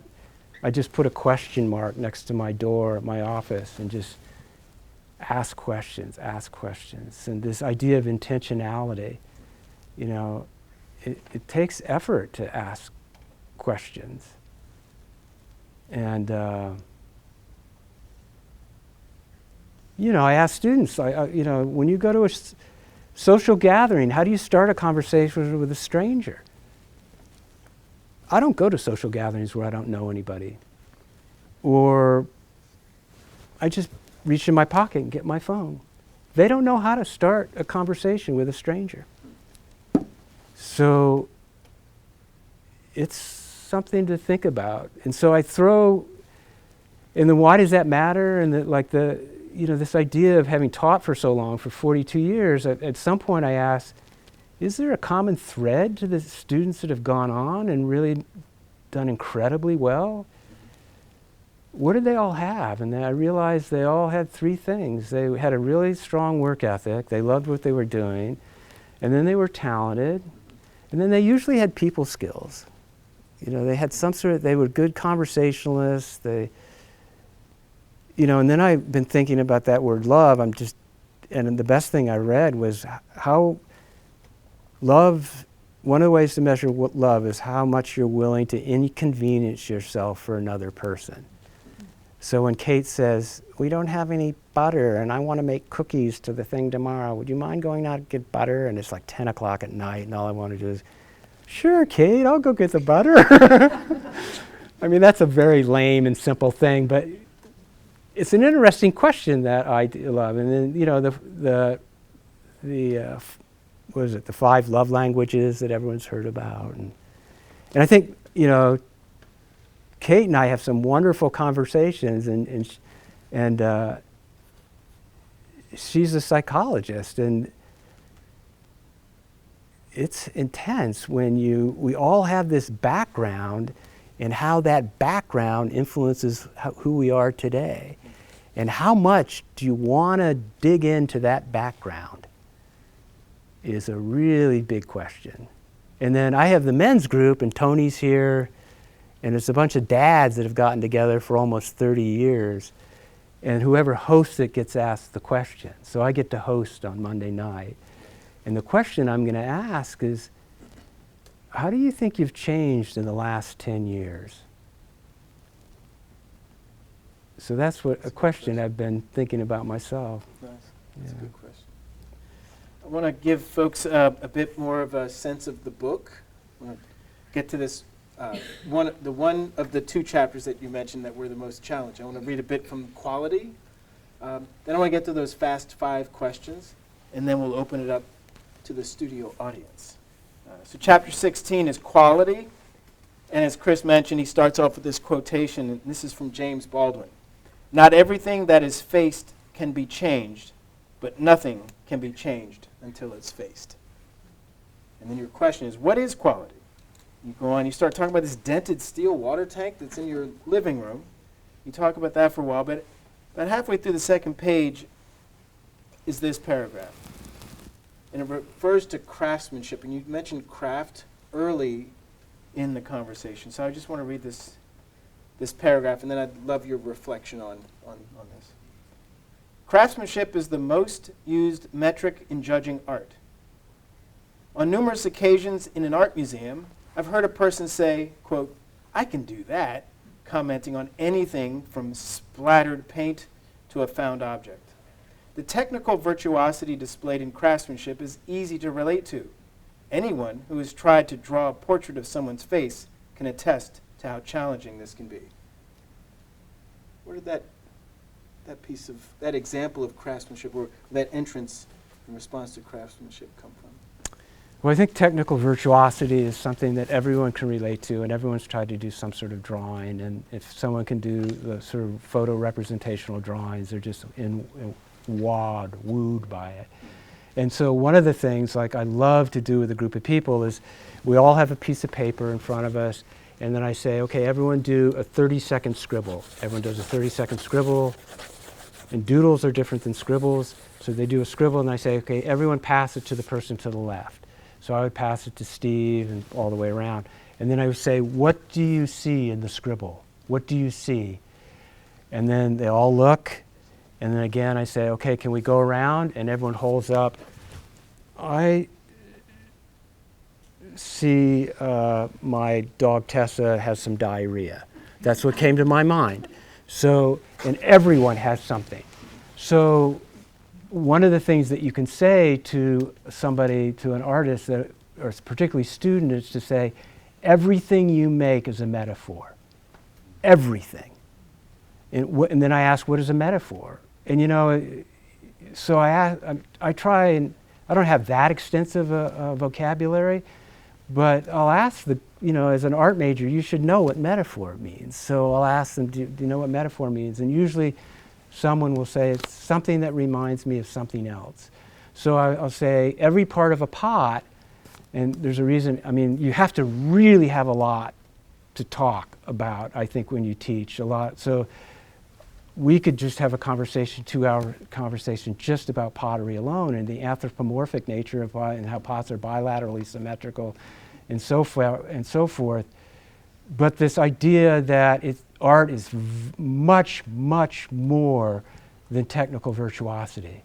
[SPEAKER 2] I just put a question mark next to my door at my office and just ask questions. And this idea of intentionality, it takes effort to ask questions. And, I ask students, when you go to a social gathering, how do you start a conversation with a stranger? I don't go to social gatherings where I don't know anybody. Or I just reach in my pocket and get my phone. They don't know how to start a conversation with a stranger. So it's something to think about. And so I throw, and then why does that matter? And this idea of having taught for so long, for 42 years, at some point I asked, is there a common thread to the students that have gone on and really done incredibly well? What did they all have? And then I realized they all had 3 things. They had a really strong work ethic, they loved what they were doing, and then they were talented, and then they usually had people skills. They had they were good conversationalists, and then I've been thinking about that word love. And the best thing I read was how love one of the ways to measure love is how much you're willing to inconvenience yourself for another person. So when Kate says, we don't have any butter and I want to make cookies to the thing tomorrow, would you mind going out and get butter? And it's like 10 o'clock at night and all I want to do is, sure, Kate, I'll go get the butter. I mean, that's a very lame and simple thing, but it's an interesting question that I love. And then, you know, what is it, the 5 love languages that everyone's heard about. And I think, you know, Kate and I have some wonderful conversations, and she's a psychologist, and it's intense when we all have this background and how that background influences who we are today. And how much do you want to dig into that background is a really big question. And then I have the men's group, and Tony's here, and it's a bunch of dads that have gotten together for almost 30 years. And whoever hosts it gets asked the question. So I get to host on Monday night. And the question I'm going to ask is, how do you think you've changed in the last 10 years? So that's a question I've been thinking about myself.
[SPEAKER 1] Nice. That's a good question. I want to give folks a bit more of a sense of the book. I want to get to this one of the 2 chapters that you mentioned that were the most challenging. I want to read a bit from Quality. Then I want to get to those fast 5 questions, and then we'll open it up to the studio audience. So chapter 16 is Quality, and as Chris mentioned, he starts off with this quotation, and this is from James Baldwin. Not everything that is faced can be changed, but nothing can be changed until it's faced. And then your question is, what is quality? You go on, you start talking about this dented steel water tank that's in your living room. You talk about that for a while, but about halfway through the second page is this paragraph. And it refers to craftsmanship, and you mentioned craft early in the conversation. So I just want to read this paragraph, and then I'd love your reflection on this. Craftsmanship is the most used metric in judging art. On numerous occasions in an art museum, I've heard a person say, quote, I can do that, commenting on anything from splattered paint to a found object. The technical virtuosity displayed in craftsmanship is easy to relate to. Anyone who has tried to draw a portrait of someone's face can attest to how challenging this can be. Where did that example of craftsmanship, or that entrance in response to craftsmanship, come from?
[SPEAKER 2] Well, I think technical virtuosity is something that everyone can relate to, and everyone's tried to do some sort of drawing. And if someone can do the sort of photo representational drawings, they're just wooed by it. And so one of the things like I love to do with a group of people is we all have a piece of paper in front of us, and then I say, okay, everyone do a 30-second scribble. Everyone does a 30-second scribble, and doodles are different than scribbles. So they do a scribble, and I say, okay, everyone pass it to the person to the left. So I would pass it to Steve and all the way around. And then I would say, what do you see in the scribble? What do you see? And then they all look. And then again, I say, okay, can we go around? And everyone holds up. I see my dog Tessa has some diarrhea. That's what came to my mind. So, and everyone has something. So one of the things that you can say to somebody, to an artist, that, or particularly student, is to say, everything you make is a metaphor. Everything. And then I ask, what is a metaphor? And you know, so I try, and I don't have that extensive a vocabulary, but I'll ask as an art major, you should know what metaphor means. So I'll ask them, do you know what metaphor means? And usually someone will say, it's something that reminds me of something else. So I'll say, every part of a pot, and there's a reason, I mean, you have to really have a lot to talk about, I think, when you teach a lot. So we could just have a conversation, 2-hour conversation, just about pottery alone and the anthropomorphic nature of and how pots are bilaterally symmetrical and so forth. But this idea that art is much, much more than technical virtuosity.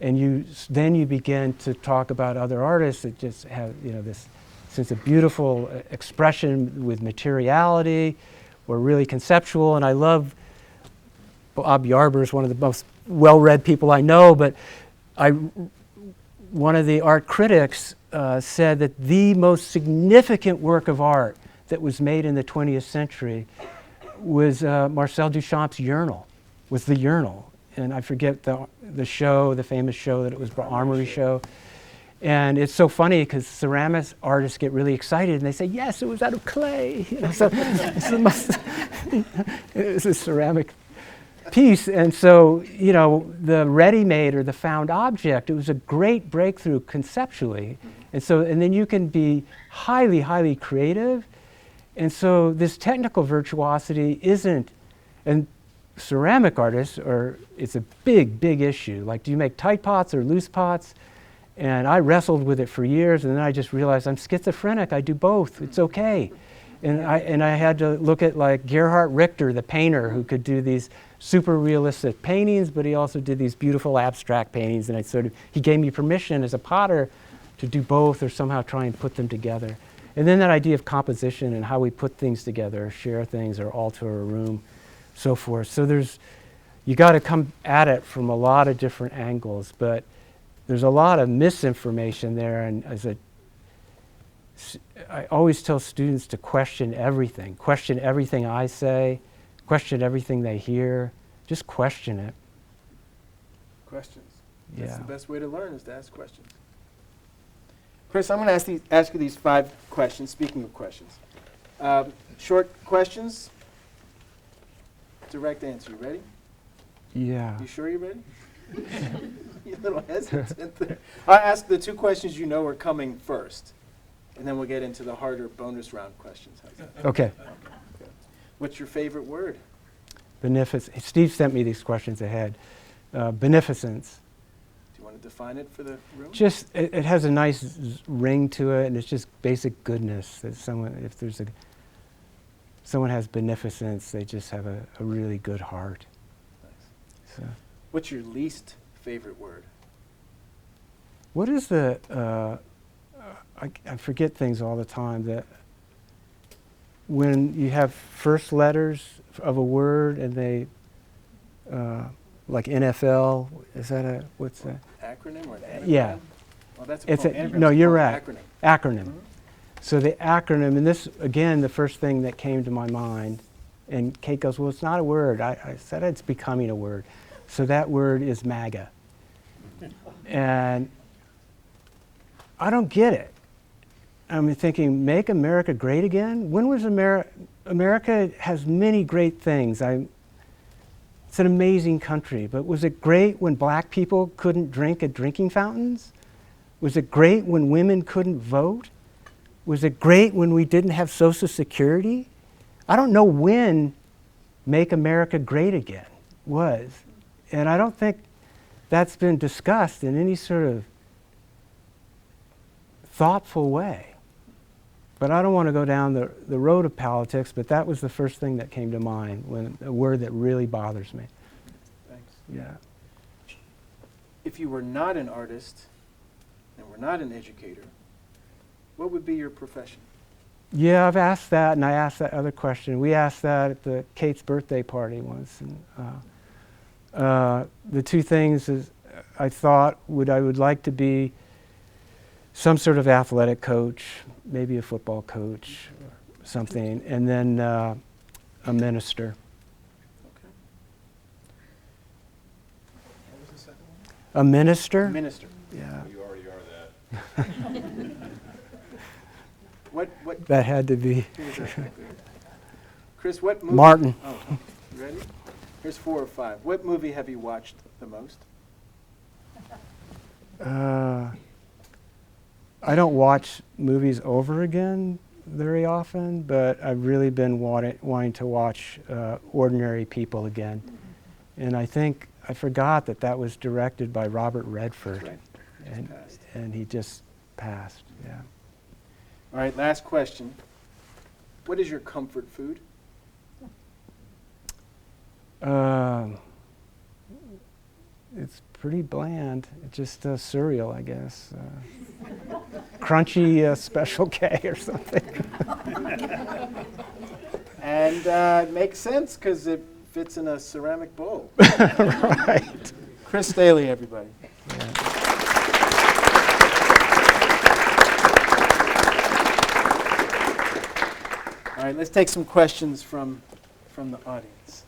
[SPEAKER 2] And then you begin to talk about other artists that just have this sense of beautiful expression with materiality, or really conceptual. And I love Bob Yarber is one of the most well-read people I know, but one of the art critics said that the most significant work of art that was made in the 20th century was Marcel Duchamp's Urinal, was the Urinal. And I forget the show, the famous show that it was, the Armory show. And it's so funny because ceramic artists get really excited and they say, yes, it was out of clay. You know, so it's the most it's a ceramic piece. And so, you know, the ready-made or the found object, it was a great breakthrough conceptually. And so, and then you can be highly, highly creative. And so this technical virtuosity isn't, and ceramic artists it's a big, big issue. Like, do you make tight pots or loose pots? And I wrestled with it for years, and then I just realized I'm schizophrenic. I do both. It's okay. And I had to look at like Gerhard Richter, the painter, who could do these super realistic paintings, but he also did these beautiful abstract paintings. And he gave me permission as a potter to do both or somehow try and put them together. And then that idea of composition and how we put things together, share things, or alter a room, so forth. So you got to come at it from a lot of different angles, but there's a lot of misinformation there. And I always tell students to question everything I say, question everything they hear, just question it.
[SPEAKER 1] Questions.
[SPEAKER 2] Yeah.
[SPEAKER 1] That's the best way to learn, is to ask questions. Chris, I'm going to ask you these 5 questions, speaking of questions. Short questions, direct answer. You ready?
[SPEAKER 2] Yeah.
[SPEAKER 1] You sure you're ready? You're a little hesitant there. I'll ask the 2 questions you know are coming first, and then we'll get into the harder bonus round questions. How's that?
[SPEAKER 2] Okay.
[SPEAKER 1] What's your favorite word?
[SPEAKER 2] Beneficence. Steve sent me these questions ahead. Beneficence.
[SPEAKER 1] Do you want to define it for the room?
[SPEAKER 2] Just, it has a nice ring to it, and it's just basic goodness. That if someone has beneficence, they just have a really good heart.
[SPEAKER 1] Nice.
[SPEAKER 2] So.
[SPEAKER 1] What's your least favorite word?
[SPEAKER 2] What is the, I forget things all the time, that when you have first letters of a word and they, like NFL, is that what's that?
[SPEAKER 1] Acronym or an anagram?
[SPEAKER 2] Yeah.
[SPEAKER 1] Well, that's
[SPEAKER 2] It's
[SPEAKER 1] anagrams
[SPEAKER 2] no,
[SPEAKER 1] are
[SPEAKER 2] you're
[SPEAKER 1] called
[SPEAKER 2] right.
[SPEAKER 1] Acronym.
[SPEAKER 2] Acronym.
[SPEAKER 1] Mhm.
[SPEAKER 2] So the acronym, and this, again, the first thing that came to my mind, and Kate goes, well, it's not a word. I said it's becoming a word. So that word is MAGA. And I don't get it. I'm thinking, make America great again? When was America has many great things. It's an amazing country, but was it great when black people couldn't drink at drinking fountains? Was it great when women couldn't vote? Was it great when we didn't have Social Security? I don't know when Make America Great Again was. And I don't think that's been discussed in any sort of thoughtful way. But I don't want to go down the road of politics, but that was the first thing that came to mind, when a word that really bothers me.
[SPEAKER 1] Thanks.
[SPEAKER 2] Yeah.
[SPEAKER 1] If you were not an artist and were not an educator, what would be your profession?
[SPEAKER 2] Yeah, I've asked that, and I asked that other question. We asked that at Kate's birthday party once. And, the 2 things is I thought I would like to be some sort of athletic coach, maybe a football coach or something, and then a minister.
[SPEAKER 1] Okay. What was the second one?
[SPEAKER 2] A minister?
[SPEAKER 1] Minister.
[SPEAKER 2] Yeah.
[SPEAKER 3] You already are that.
[SPEAKER 1] What?
[SPEAKER 2] That had to be.
[SPEAKER 1] Who was that? Chris, what movie?
[SPEAKER 2] Martin.
[SPEAKER 1] Oh, you ready? Here's 4 or 5. What movie have you watched the most?
[SPEAKER 2] I don't watch movies over again very often, but I've really been wanting to watch Ordinary People again. And I think I forgot that was directed by Robert Redford.
[SPEAKER 1] That's right.
[SPEAKER 2] And he just passed, yeah.
[SPEAKER 1] All right, last question. What is your comfort food?
[SPEAKER 2] It's pretty bland. It's just cereal, I guess. crunchy Special K or something.
[SPEAKER 1] And it makes sense because it fits in a ceramic bowl.
[SPEAKER 2] Right.
[SPEAKER 1] Chris Staley, everybody. All right, let's take some questions from the audience.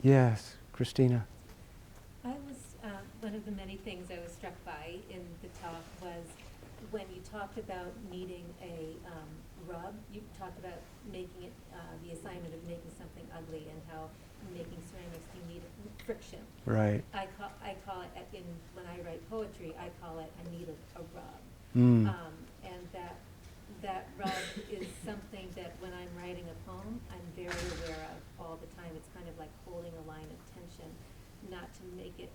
[SPEAKER 2] Yes, Christina.
[SPEAKER 4] I was, one of the many things I was struck by in the talk was when you talked about needing a rub, you talked about making it, the assignment of making something ugly and how making ceramics you need friction.
[SPEAKER 2] Right.
[SPEAKER 4] I call it, when I write poetry, I call it I need a rub.
[SPEAKER 2] Mm.
[SPEAKER 4] And that rub is something that when I'm writing a poem, I'm very aware of all the time. It's kind of like holding a line of tension, not to make it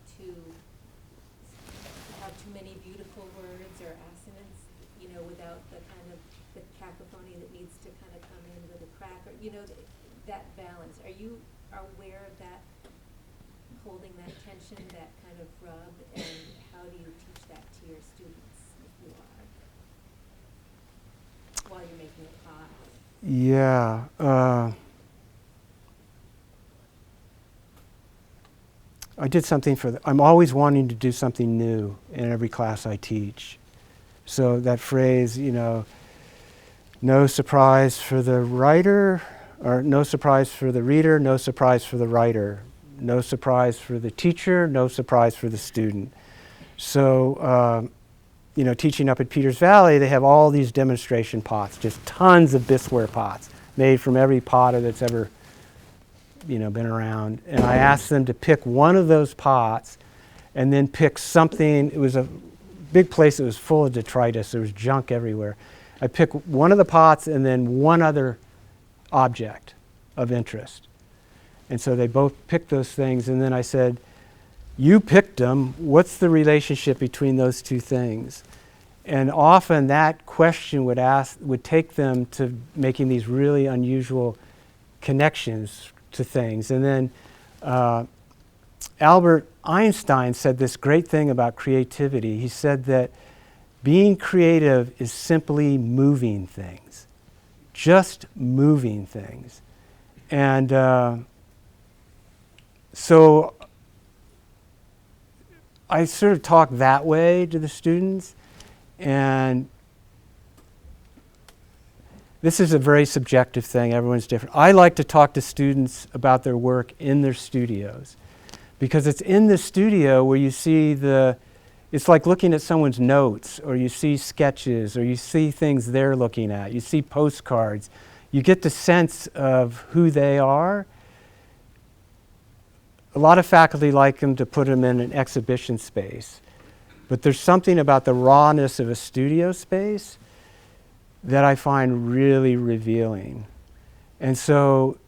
[SPEAKER 4] have too many beautiful words or assonants, without the kind of the cacophony that needs to kind of come in with a crack, or, that balance. Are you aware of that, holding that tension, that kind of rub, and how do you teach that to your students if you are, while you're making a pot?
[SPEAKER 2] Yeah. I did something I'm always wanting to do something new in every class I teach. So that phrase, no surprise for the writer, or no surprise for the reader, no surprise for the writer, no surprise for the teacher, no surprise for the student. So, teaching up at Peters Valley, they have all these demonstration pots, just tons of bisqueware pots made from every potter that's ever been around. And I asked them to pick one of those pots and then pick something. It was a big place that was full of detritus. There was junk everywhere. I picked one of the pots and then one other object of interest. And so they both picked those things. And then I said, you picked them. What's the relationship between those two things? And often that question would take them to making these really unusual connections to things. And then Albert Einstein said this great thing about creativity. He said that being creative is simply moving things, just moving things. And so I sort of talk that way to the students, and this is a very subjective thing. Everyone's different. I like to talk to students about their work in their studios, because it's in the studio where you see it's like looking at someone's notes, or you see sketches, or you see things they're looking at. You see postcards. You get the sense of who they are. A lot of faculty like them to put them in an exhibition space, but there's something about the rawness of a studio space that I find really revealing. And so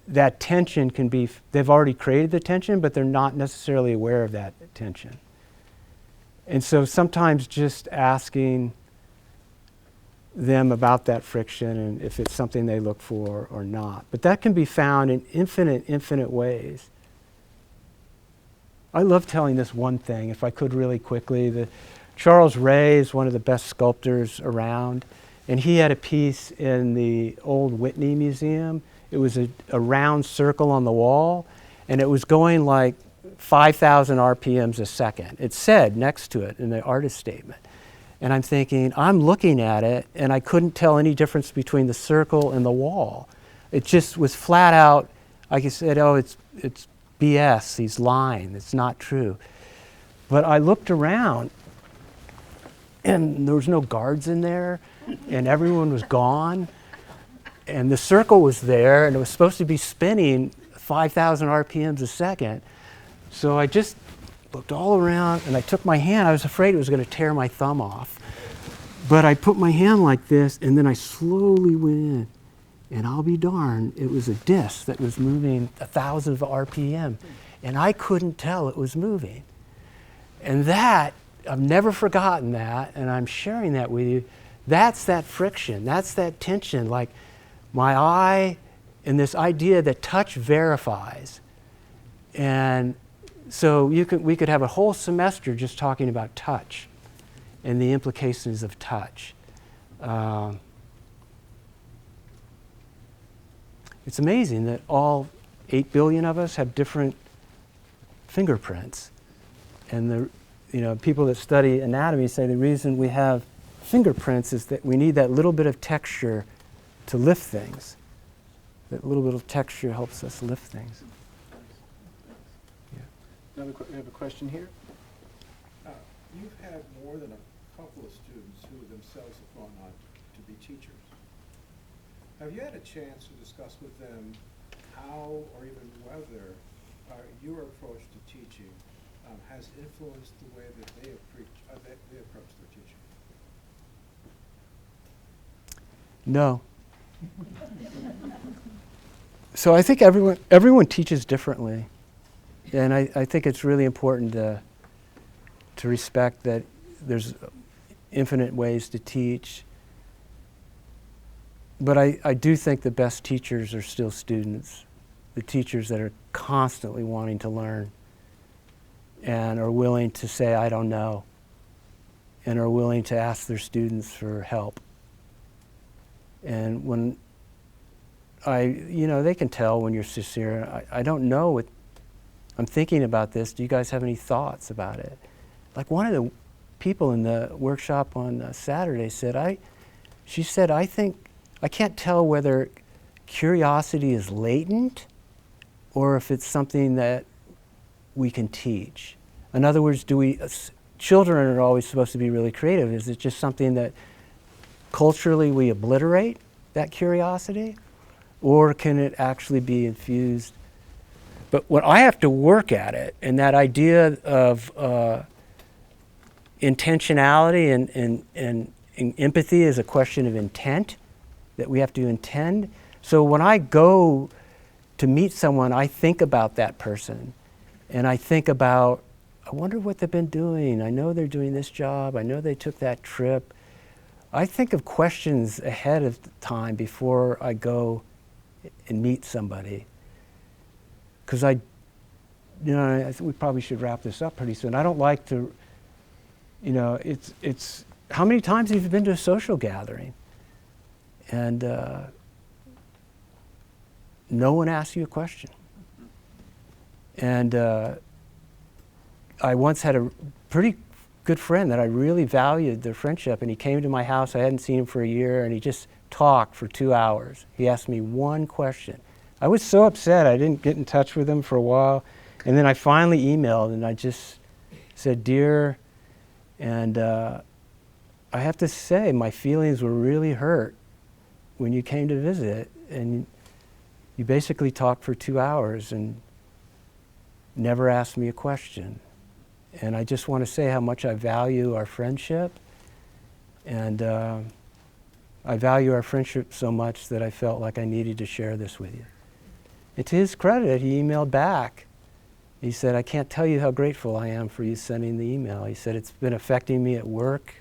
[SPEAKER 2] that tension can be, they've already created the tension, but they're not necessarily aware of that tension. And so sometimes just asking them about that friction and if it's something they look for or not. But that can be found in infinite ways. I love telling this one thing, if I could really quickly. Charles Ray is one of the best sculptors around, and he had a piece in the old Whitney Museum. It was a round circle on the wall, and it was going like 5,000 RPMs a second. It said next to it in the artist statement. And I'm thinking, I'm looking at it, and I couldn't tell any difference between the circle and the wall. It just was flat out, like I said, oh, it's BS, these lines, it's not true. But I looked around, and there was no guards in there, and everyone was gone, and the circle was there, and it was supposed to be spinning 5,000 RPMs a second. So I just looked all around, and I took my hand. I was afraid it was going to tear my thumb off. But I put my hand like this, and then I slowly went in. And I'll be darned, it was a disc that was moving 1,000 RPM. And I couldn't tell it was moving. And that, I've never forgotten that, and I'm sharing that with you. That's that friction, that's that tension, like my eye and this idea that touch verifies. And So we could have a whole semester just talking about touch and the implications of touch. It's amazing that all 8 billion of us have different fingerprints. And people that study anatomy say the reason we have fingerprints is that we need that little bit of texture to lift things. That little bit of texture helps us lift things.
[SPEAKER 1] We have a question here.
[SPEAKER 5] You've had more than a couple of students who themselves have gone on to be teachers. Have you had a chance to discuss with them how or even whether your approach to teaching has influenced the way that they approach their teaching?
[SPEAKER 2] No. So I think everyone teaches differently. And I think it's really important to respect that there's infinite ways to teach. But I do think the best teachers are still students, the teachers that are constantly wanting to learn and are willing to say, I don't know, and are willing to ask their students for help. And when they can tell when you're sincere. I don't know what, I'm thinking about this. Do you guys have any thoughts about it? Like one of the people in the workshop on Saturday said, she said, I think, I can't tell whether curiosity is latent or if it's something that we can teach. In other words, children are always supposed to be really creative. Is it just something that culturally we obliterate, that curiosity? Or can it actually be infused? But when I have to work at it, and that idea of intentionality and empathy is a question of intent, that we have to intend. So when I go to meet someone, I think about that person. And I think about, I wonder what they've been doing. I know they're doing this job. I know they took that trip. I think of questions ahead of time before I go and meet somebody. Because I think we probably should wrap this up pretty soon. I don't like to, it's how many times have you been to a social gathering? And no one asks you a question. And I once had a pretty good friend that I really valued their friendship, and he came to my house. I hadn't seen him for a year, and he just talked for 2 hours. He asked me one question. I was so upset I didn't get in touch with him for a while, and then I finally emailed, and I just said, "Dear," and I have to say my feelings were really hurt when you came to visit, and you basically talked for 2 hours and never asked me a question. And I just want to say how much I value our friendship, and I value our friendship so much that I felt like I needed to share this with you. And to his credit, he emailed back. He said, I can't tell you how grateful I am for you sending the email. He said, it's been affecting me at work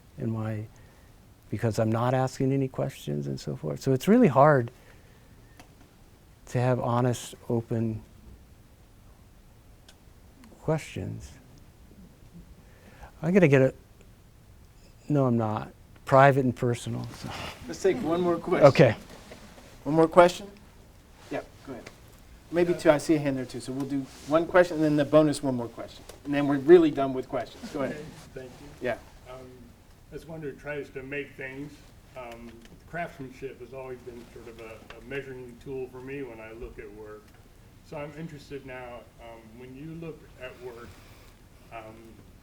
[SPEAKER 2] because I'm not asking any questions and so forth. So it's really hard to have honest, open questions. I'm going to get no, I'm not. Private and personal. So.
[SPEAKER 1] Let's take one more question.
[SPEAKER 2] Okay.
[SPEAKER 1] One more question? Yeah, go ahead. Maybe two. I see a hand there too. So we'll do one question and then the bonus one more question. And then we're really done with questions. Go ahead.
[SPEAKER 6] Okay, thank you.
[SPEAKER 1] Yeah.
[SPEAKER 6] I was wondering, tries to make things. Craftsmanship has always been sort of a measuring tool for me when I look at work. So I'm interested now, when you look at work,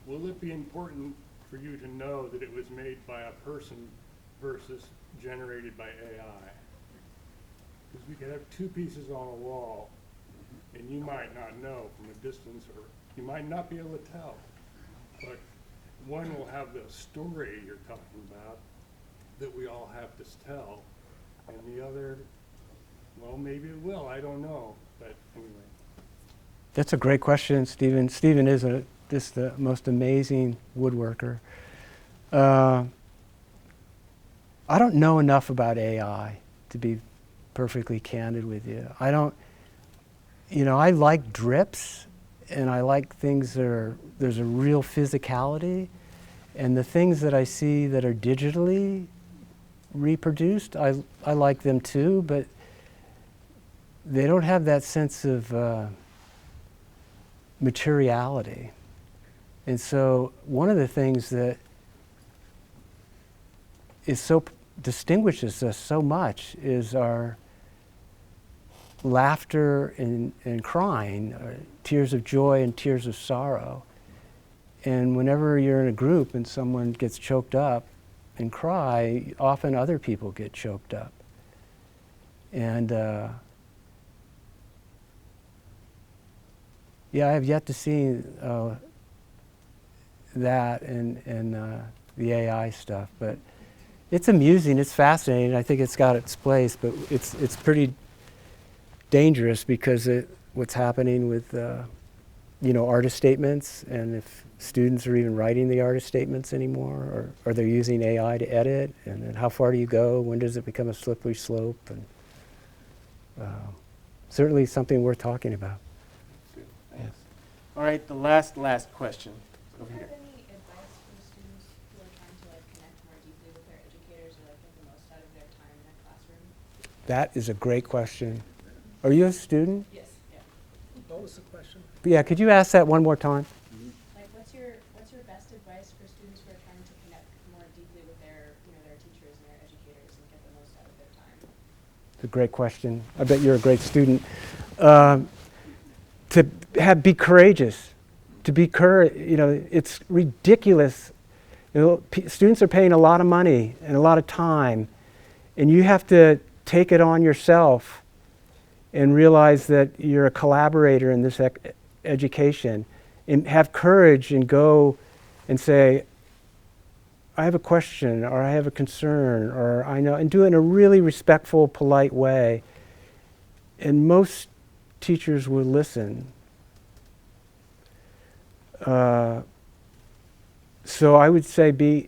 [SPEAKER 6] will it be important for you to know that it was made by a person versus generated by AI? Because we could have two pieces on a wall, and you might not know from a distance, or you might not be able to tell. But one will have the story you're talking about that we all have to tell, and the other, well, maybe it will, I don't know, but anyway.
[SPEAKER 2] That's a great question, Stephen. Stephen is just the most amazing woodworker. I don't know enough about AI to be perfectly candid with you. I don't, I like drips and I like things that are, there's a real physicality. And the things that I see that are digitally reproduced, I like them too, but they don't have that sense of materiality. And so one of the things that is so distinguishes us so much is our laughter and crying, tears of joy and tears of sorrow. And whenever you're in a group and someone gets choked up and cry, often other people get choked up. And yeah, I have yet to see that in the AI stuff, but it's amusing, it's fascinating, I think it's got its place, but it's pretty dangerous because what's happening with artist statements, and if students are even writing the artist statements anymore, or they're using AI to edit, and then how far do you go, when does it become a slippery slope, and certainly something worth talking about.
[SPEAKER 1] Yes. All right, the last question.
[SPEAKER 7] Do
[SPEAKER 1] Over
[SPEAKER 7] you
[SPEAKER 1] here.
[SPEAKER 7] have any advice for students who are trying to connect more deeply with their educators or get the most out of their time in a classroom?
[SPEAKER 2] That is a great question. Are you a student?
[SPEAKER 7] Yes. Yeah.
[SPEAKER 5] What was the question?
[SPEAKER 2] Yeah, could you ask that one more time?
[SPEAKER 7] Like, what's your best advice for students who are trying to connect more deeply with their teachers and their educators and get the most out of their time?
[SPEAKER 2] It's a great question. I bet you're a great student. Be courageous. To be it's ridiculous. Students are paying a lot of money and a lot of time, and you have to take it on yourself and realize that you're a collaborator in this education, and have courage and go and say, I have a question, or I have a concern, or I know, and do it in a really respectful, polite way. And most teachers will listen. So I would say be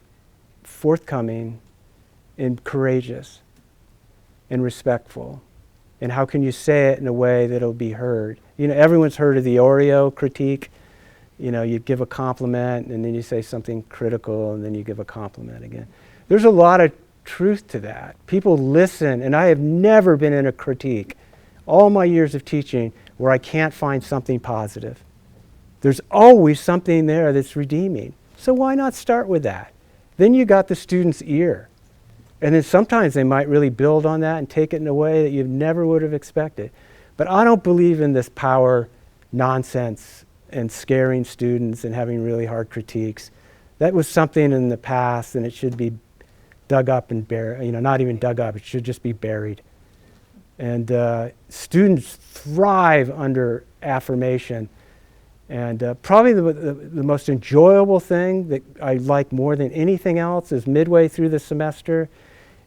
[SPEAKER 2] forthcoming and courageous and respectful. And how can you say it in a way that it'll be heard? Everyone's heard of the Oreo critique. You give a compliment and then you say something critical and then you give a compliment again. There's a lot of truth to that. People listen, and I have never been in a critique, all my years of teaching, where I can't find something positive. There's always something there that's redeeming. So why not start with that? Then you got the student's ear. And then sometimes they might really build on that and take it in a way that you never would have expected. But I don't believe in this power nonsense and scaring students and having really hard critiques. That was something in the past, and it should be dug up and buried. Not even dug up, it should just be buried. And students thrive under affirmation. And probably the most enjoyable thing that I like more than anything else is midway through the semester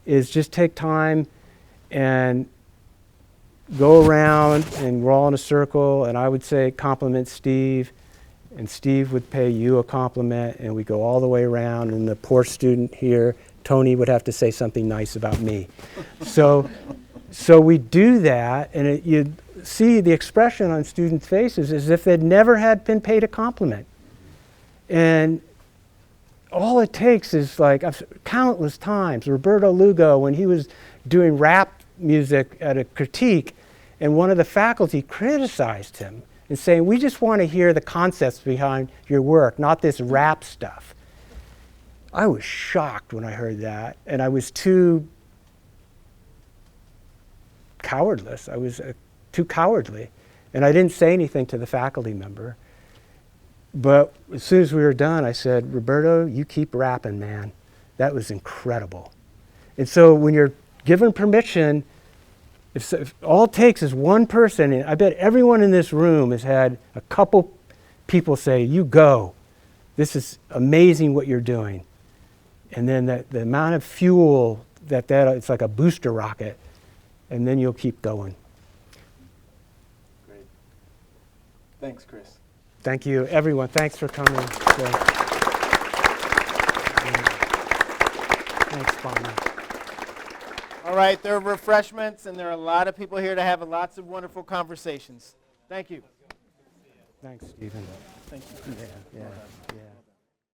[SPEAKER 2] is just take time and go around, and we're all in a circle, and I would say compliment Steve, and Steve would pay you a compliment, and we go all the way around, and the poor student here, Tony, would have to say something nice about me. So we do that, and you see the expression on students' faces as if they'd never had been paid a compliment. And all it takes is countless times. Roberto Lugo, when he was doing rap music at a critique, and one of the faculty criticized him and saying, we just want to hear the concepts behind your work, not this rap stuff. I was shocked when I heard that, and I was too cowardless. I was too cowardly, and I didn't say anything to the faculty member. But as soon as we were done, I said, Roberto, you keep rapping, man. That was incredible. And so when you're given permission, if all it takes is one person, and I bet everyone in this room has had a couple people say, you go. This is amazing what you're doing. And then the amount of fuel that it's like a booster rocket, and then you'll keep going.
[SPEAKER 1] Great. Thanks, Chris.
[SPEAKER 2] Thank you, everyone. Thanks for coming. Thanks, Bonnie.
[SPEAKER 1] All right, there are refreshments, and there are a lot of people here to have lots of wonderful conversations. Thank you.
[SPEAKER 2] Thanks, Stephen.
[SPEAKER 1] Thank you.
[SPEAKER 2] Yeah,
[SPEAKER 1] Well
[SPEAKER 2] yeah,
[SPEAKER 1] done.
[SPEAKER 2] yeah.